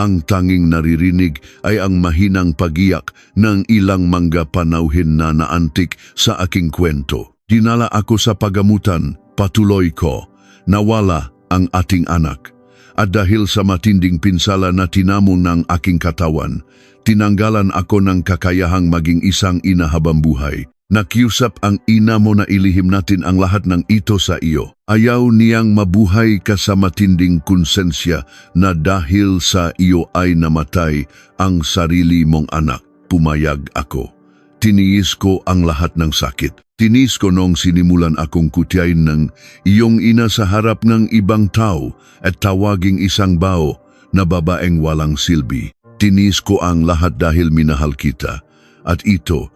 Ang tanging naririnig ay ang mahinang pagiyak ng ilang mangga panauhin na naantik sa aking kwento. Dinala ako sa pagamutan, patuloy ko, nawala ang ating anak. At dahil sa matinding pinsala na tinamon ng aking katawan, tinanggalan ako ng kakayahang maging isang ina habang buhay. Nakiusap ang ina mo na ilihim natin ang lahat ng ito sa iyo. Ayaw niyang mabuhay ka sa matinding konsensya na dahil sa iyo ay namatay ang sarili mong anak. Pumayag ako. Tiniis ko ang lahat ng sakit. Tinis ko nung sinimulan akong kutyain ng iyong ina sa harap ng ibang tao at tawaging isang bao na babaeng walang silbi. Tinis ko ang lahat dahil minahal kita. At ito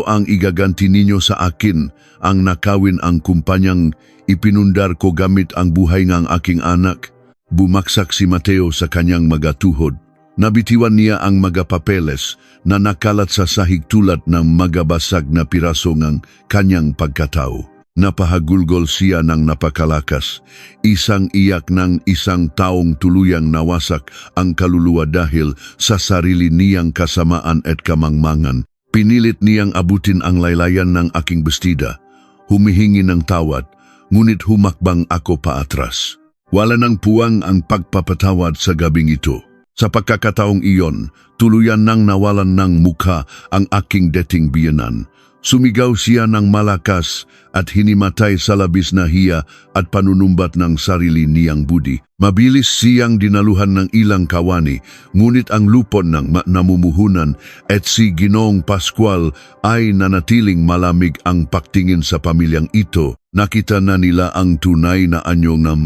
ang igaganti ninyo sa akin, ang nakawin ang kumpanyang ipinundar ko gamit ang buhay ng aking anak. Bumaksak si Mateo sa kanyang magatuhod. Nabitiwan niya ang magapapeles na nakalat sa sahig tulad ng magabasag na piraso ng kanyang pagkatao. Napahagulgol siya ng napakalakas, isang iyak ng isang taong tuluyang nawasak ang kaluluwa dahil sa sarili niyang kasamaan at kamangmangan. Pinilit niyang abutin ang laylayan ng aking bestida, humihingi ng tawad, ngunit humakbang ako paatras. Wala nang puwang ang pagpapatawad sa gabing ito. Sa pagkakataong iyon, tuluyan nang nawalan ng mukha ang aking dating biyenan. Sumigaw siya ng malakas at hinimatay sa labis na hiya at panunumbat ng sarili niyang budi. Mabilis siyang dinaluhan ng ilang kawani, ngunit ang lupon ng namumuhunan at si Ginoong Pascual ay nanatiling malamig ang pagtingin sa pamilyang ito. Nakita na nila ang tunay na anyong ng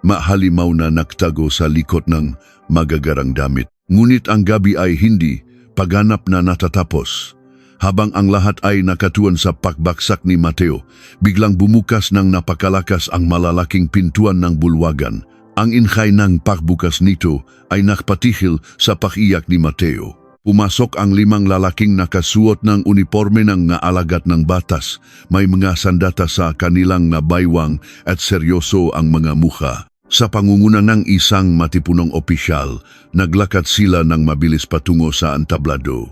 mahalimaw na naktago sa likod ng magagarang damit. Ngunit ang gabi ay hindi, pagganap na natatapos. Habang ang lahat ay nakatuon sa pagbaksak ni Mateo, biglang bumukas ng napakalakas ang malalaking pintuan ng bulwagan. Ang inkay ng pagbukas nito ay nakpatihil sa pakiyak ni Mateo. Pumasok ang 5 lalaking nakasuot ng uniforme ng alagad ng batas. May mga sandata sa kanilang nabaywang at seryoso ang mga mukha. Sa pangunguna ng isang matipunong opisyal, naglakad sila ng mabilis patungo sa entablado.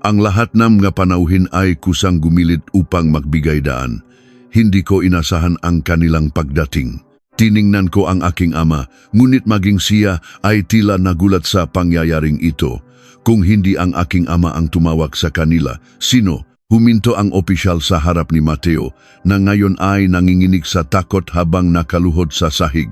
Ang lahat ng mga panauhin ay kusang gumilid upang magbigay daan. Hindi ko inasahan ang kanilang pagdating. Tiningnan ko ang aking ama, ngunit maging siya ay tila nagulat sa pangyayaring ito. Kung hindi ang aking ama ang tumawag sa kanila, sino? Huminto ang opisyal sa harap ni Mateo, na ngayon ay nanginginig sa takot habang nakaluhod sa sahig.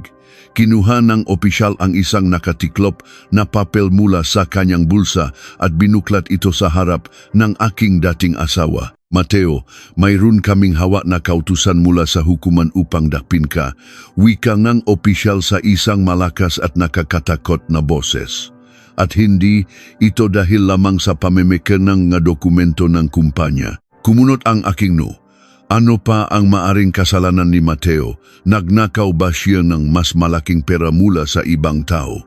Kinuha ng opisyal ang isang nakatiklop na papel mula sa kanyang bulsa at binuklat ito sa harap ng aking dating asawa. Mateo, mayroon kaming hawak na kautusan mula sa hukuman upang dakpin ka. Wika ng opisyal sa isang malakas at nakakatakot na boses. At hindi ito dahil lamang sa pamimika ng dokumento ng kumpanya. Kumunot ang aking no. Ano pa ang maaring kasalanan ni Mateo? Nagnakaw ba siya ng mas malaking pera mula sa ibang tao?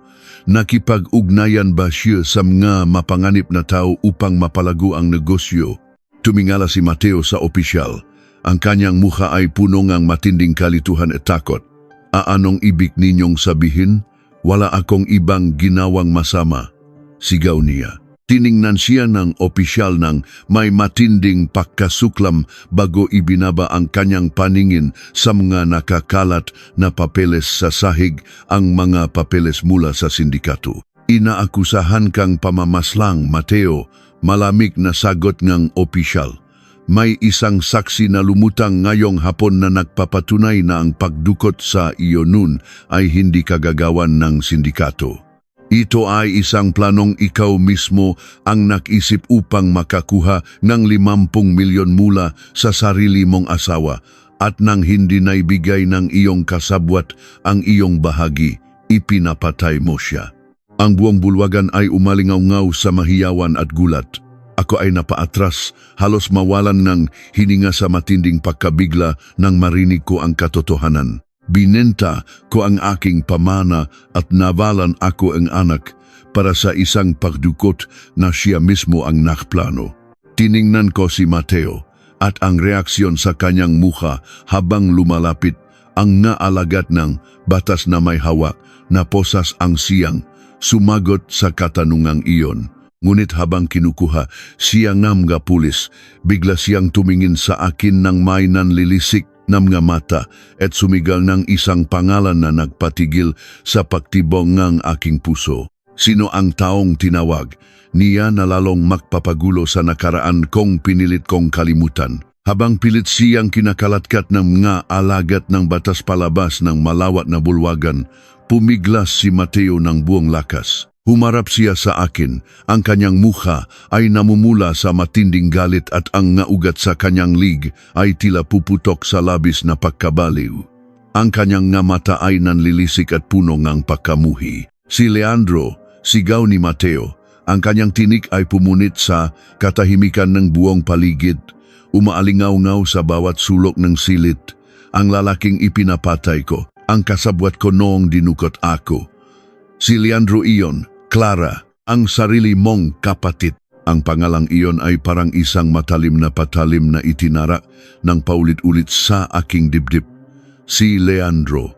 Nakipag-ugnayan ba siya sa mga mapanganib na tao upang mapalago ang negosyo? Tumingala si Mateo sa opisyal. Ang kanyang mukha ay puno ng matinding kalituhan at takot. Anong ibig ninyong sabihin? Wala akong ibang ginawang masama. Sigaw niya. Tiningnan siya ng opisyal ng may matinding pagkasuklam bago ibinaba ang kanyang paningin sa mga nakakalat na papeles sa sahig, ang mga papeles mula sa sindikato. Inaakusahan kang pamamaslang, Mateo, malamig na sagot ng opisyal. May isang saksi na lumutang ngayong hapon na nagpapatunay na ang pagdukot sa iyo nun ay hindi kagagawan ng sindikato. Ito ay isang planong ikaw mismo ang nakisip upang makakuha ng 50 milyon mula sa sarili mong asawa at nang hindi naibigay ng iyong kasabwat ang iyong bahagi, ipinapatay mo siya. Ang buong bulwagan ay umalingaw-ngaw sa mahiyawan at gulat. Ako ay napaatras, halos mawalan ng hininga sa matinding pagkabigla nang marinig ko ang katotohanan. Binenta ko ang aking pamana at nawalan ako ang anak para sa isang pagdukot na siya mismo ang nakplano. Tiningnan ko si Mateo at ang reaksyon sa kanyang mukha habang lumalapit ang naalagat ng batas na may hawak na posas ang siyang sumagot sa katanungang iyon. Ngunit habang kinukuha siya ng mga pulis, bigla siyang tumingin sa akin ng may nanlilisik ng mga mata at sumigal ng isang pangalan na nagpatigil sa pagtibong ng aking puso. Sino ang taong tinawag? Niya na lalong magpapagulo sa nakaraan kong pinilit kong kalimutan. Habang pilit siyang kinakalatkat ng mga alagat ng batas palabas ng malawat na bulwagan, pumiglas si Mateo ng buong lakas. Humarap siya sa akin, ang kanyang mukha ay namumula sa matinding galit at ang naugat sa kanyang lig ay tila puputok sa labis na pagkabaliw. Ang kanyang nga mata ay nanlilisik at puno ng pagkamuhi. Si Leandro, sigaw ni Mateo, ang kanyang tinik ay pumunit sa katahimikan ng buong paligid, umaalingaw-ngaw sa bawat sulok ng silid. Ang lalaking ipinapatay ko, ang kasabwat ko noong dinukot ako. Si Leandro iyon, Clara, ang sarili mong kapatid. Ang pangalang iyon ay parang isang matalim na patalim na itinara ng paulit-ulit sa aking dibdib. Si Leandro,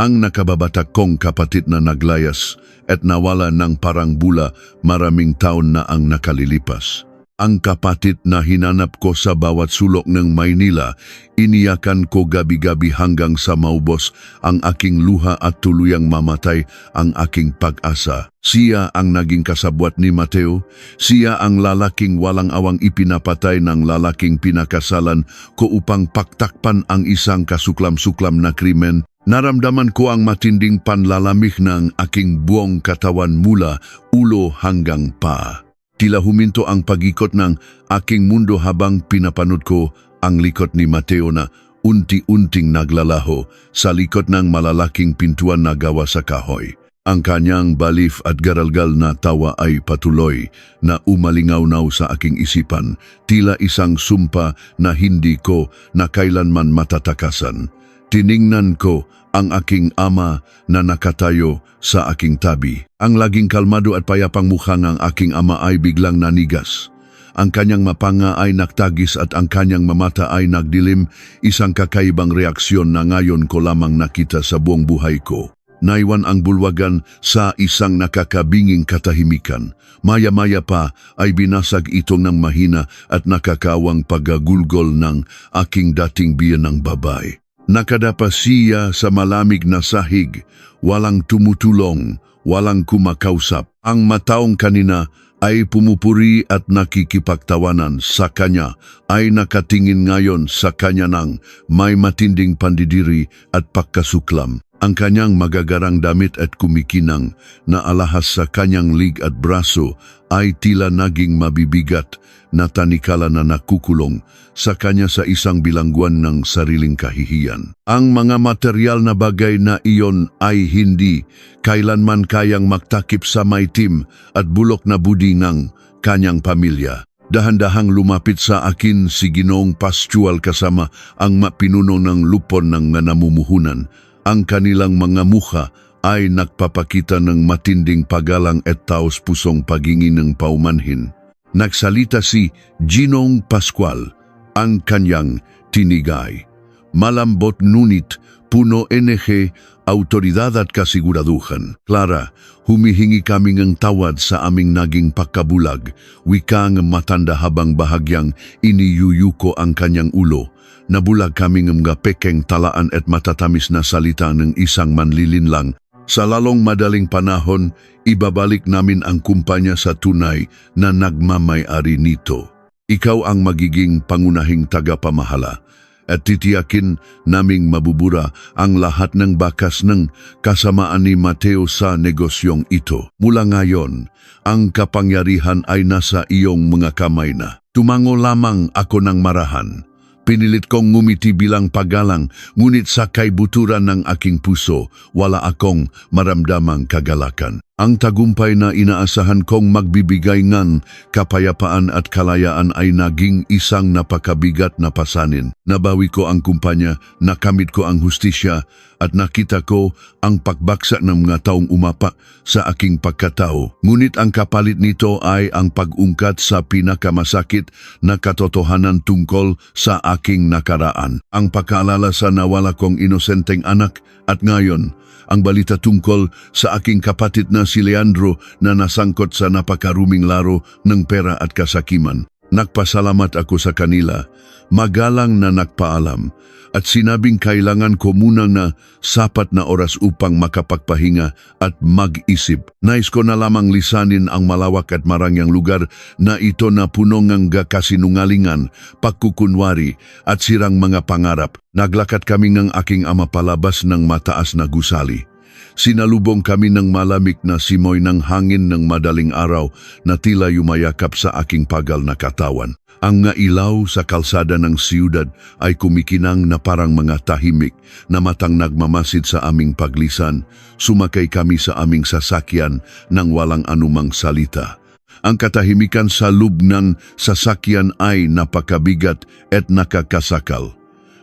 ang nakababatak kong kapatid na naglayas at nawala ng parang bula maraming taon na ang nakalilipas. Ang kapatid na hinanap ko sa bawat sulok ng Maynila, iniyakan ko gabi-gabi hanggang sa maubos ang aking luha at tuluyang mamatay ang aking pag-asa. Siya ang naging kasabwat ni Mateo, siya ang lalaking walang awang ipinapatay ng lalaking pinakasalan ko upang paktakpan ang isang kasuklam-suklam na krimen. Naramdaman ko ang matinding panlalamig ng aking buong katawan mula ulo hanggang paa. Tila huminto ang pag-ikot ng aking mundo habang pinapanood ko ang likod ni Mateo na unti-unting naglalaho sa likod ng malalaking pintuan na gawa sa kahoy. Ang kanyang balif at garalgal na tawa ay patuloy na umalingaw-naw sa aking isipan, tila isang sumpa na hindi ko na kailanman matatakasan. Tiningnan ko ang aking ama na nakatayo sa aking tabi. Ang laging kalmado at payapang mukha ng aking ama ay biglang nanigas. Ang kanyang mapanga ay naktagis at ang kanyang mamata ay nagdilim, isang kakaibang reaksyon na ngayon ko lamang nakita sa buong buhay ko. Naiwan ang bulwagan sa isang nakakabinging katahimikan. Maya-maya pa ay binasag ito ng mahina at nakakawang pagagulgol ng aking dating biyanang babae. Nakadapa siya sa malamig na sahig, walang tumutulong, walang kumakausap. Ang mataong kanina ay pumupuri at nakikipagtawanan sa kanya ay nakatingin ngayon sa kanya ng may matinding pandidiri at pagkasuklam. Ang kanyang magagarang damit at kumikinang na alahas sa kanyang lig at braso ay tila naging mabibigat na tanikala na nakukulong sa kanya sa isang bilangguan ng sariling kahihiyan. Ang mga material na bagay na iyon ay hindi kailanman kayang magtakip sa maitim at bulok na budi ng kanyang pamilya. Dahan-dahang lumapit sa akin si Ginoong Pastual kasama ang mapinuno ng lupon ng namumuhunan. Ang kanilang mga mukha ay nagpapakita ng matinding paggalang at taos-pusong paghingi ng paumanhin. Nagsalita si Ginoong Pascual, ang kanyang tinigay. Malambot nunit, puno enerhe, autoridad at kasiguraduhan. Clara, humihingi kami ng tawad sa aming naging pagkabulag, wikang matanda habang bahagyang iniyuyuko ang kanyang ulo. Nabulag kami ng mga pekeng talaan at matatamis na salita ng isang manlilinlang. Sa lalong madaling panahon, ibabalik namin ang kumpanya sa tunay na nagmamay-ari nito. Ikaw ang magiging pangunahing tagapamahala at titiyakin naming mabubura ang lahat ng bakas ng kasamaan ni Mateo sa negosyong ito. Mula ngayon, ang kapangyarihan ay nasa iyong mga kamay na. Tumango lamang ako ng marahan. Pinilit kong ngumiti bilang paggalang, ngunit sa kaibuturan ng aking puso, wala akong maramdamang kagalakan. Ang tagumpay na inaasahan kong magbibigay ng kapayapaan at kalayaan ay naging isang napakabigat na pasanin. Nabawi ko ang kumpanya, nakamit ko ang hustisya, at nakita ko ang pagbaksak ng mga taong umapa sa aking pagkatao. Ngunit ang kapalit nito ay ang pag-ungkat sa pinakamasakit na katotohanan tungkol sa aking nakaraan. Ang pagkaalala sa nawala kong inosenteng anak at ngayon, ang balita tungkol sa aking kapatid na si Leandro na nasangkot sa napakaruming laro ng pera at kasakiman. Nagpasalamat ako sa kanila, magalang na nagpaalam, at sinabing kailangan ko muna na sapat na oras upang makapagpahinga at mag-isip. Nais ko na lamang lisanin ang malawak at marangyang lugar na ito na puno ng kasinungalingan, pagkukunwari at sirang mga pangarap. Naglakad kami ng aking ama palabas ng mataas na gusali. Sinalubong kami ng malamig na simoy ng hangin ng madaling araw na tila yumayakap sa aking pagal na katawan. Ang nga ilaw sa kalsada ng siyudad ay kumikinang na parang mga tahimik na matang nagmamasid sa aming paglisan. Sumakay kami sa aming sasakyan nang walang anumang salita. Ang katahimikan sa loob ng sasakyan ay napakabigat at nakakasakal.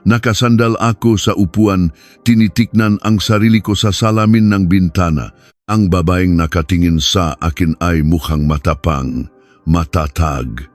Nakasandal ako sa upuan, tinitiknan ang sarili ko sa salamin ng bintana. Ang babaeng nakatingin sa akin ay mukhang matapang, matatag,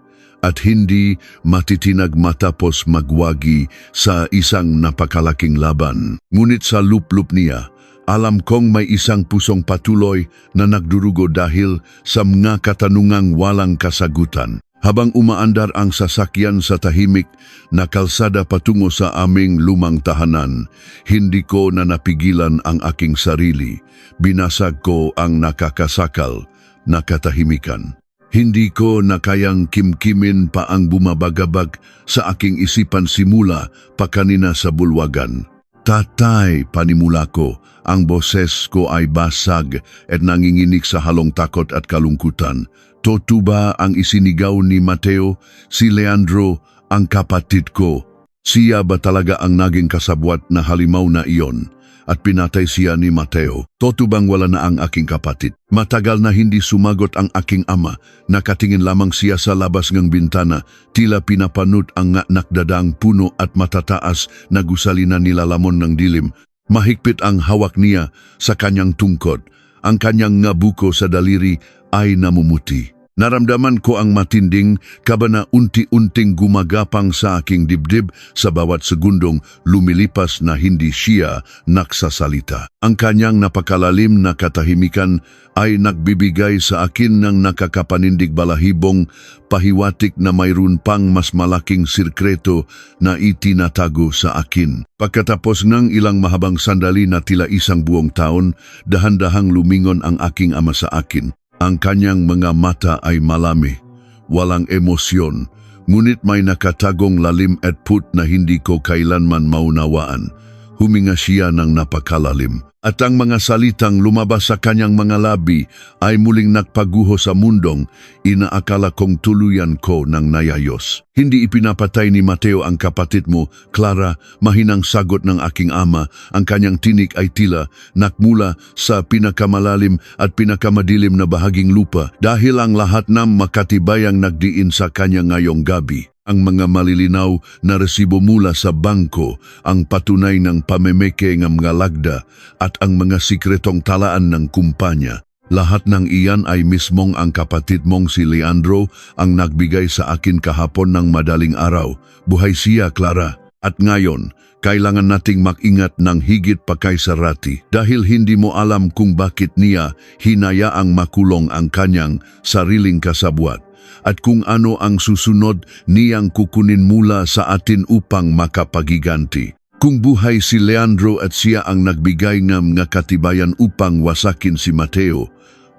at hindi matitinag matapos magwagi sa isang napakalaking laban. Ngunit sa lup-lup niya, alam kong may isang pusong patuloy na nagdurugo dahil sa mga katanungang walang kasagutan. Habang umaandar ang sasakyan sa tahimik na kalsada patungo sa aming lumang tahanan, hindi ko na napigilan ang aking sarili. Binasag ko ang nakakasakal na katahimikan. Hindi ko na kayang kimkimin pa ang bumabagabag sa aking isipan simula pa kanina sa bulwagan. Tatay, panimula ko, ang boses ko ay basag at nanginginig sa halong takot at kalungkutan. Totoo ba ang isinigaw ni Mateo, si Leandro, ang kapatid ko? Siya ba talaga ang naging kasabwat na halimaw na iyon? at pinatay siya ni Mateo. Totubang wala na ang aking kapatid. Matagal na hindi sumagot ang aking ama. Nakatingin lamang siya sa labas ng bintana, tila pinapanut ang nakdadang puno at matataas na gusali na nilalamon ng dilim. Mahigpit ang hawak niya sa kanyang tungkod. Ang kanyang nga buko sa daliri ay namumuti. Naramdaman ko ang matinding kaba na unti-unting gumagapang sa aking dibdib sa bawat segundong lumilipas na hindi siya nagsasalita. Ang kanyang napakalalim na katahimikan ay nagbibigay sa akin ng nakakapanindig balahibong pahiwatik na mayroon pang mas malaking sikreto na itinatago sa akin. Pagkatapos ng ilang mahabang sandali na tila isang buong taon, dahan-dahang lumingon ang aking ama sa akin. Ang kanyang mga mata ay malami, walang emosyon, ngunit may nakatagong lalim at put na hindi ko kailanman maunawaan. Huminga siya ng napakalalim. At ang mga salitang lumabas sa kanyang mga labi ay muling nagpaguho sa mundong inaakala kong tuluyan ko ng nayayos. Hindi ipinapatay ni Mateo ang kapatid mo, Clara, mahinang sagot ng aking ama. Ang kanyang tinig ay tila nakmula sa pinakamalalim at pinakamadilim na bahaging lupa dahil ang lahat ng makatibayang nagdiin sa kanya ngayong gabi. Ang mga malilinaw na resibo mula sa bangko, ang patunay ng pamemeke ng mga lagda at ang mga sikretong talaan ng kumpanya. Lahat ng iyan ay mismong ang kapatid mong si Leandro ang nagbigay sa akin kahapon ng madaling araw. Buhay siya, Clara. At ngayon, kailangan nating mag-ingat ng higit pa kay Sarati dahil hindi mo alam kung bakit niya hinayaang makulong ang kanyang sariling kasabwat. At kung ano ang susunod niyang kukunin mula sa atin upang makapagiganti. Kung buhay si Leandro at siya ang nagbigay ng katibayan upang wasakin si Mateo,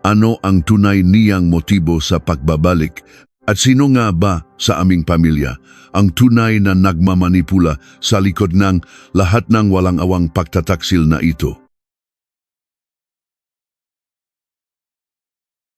ano ang tunay niyang motibo sa pagbabalik? At sino nga ba sa aming pamilya ang tunay na nagmamanipula sa likod ng lahat ng walang awang pagtataksil na ito?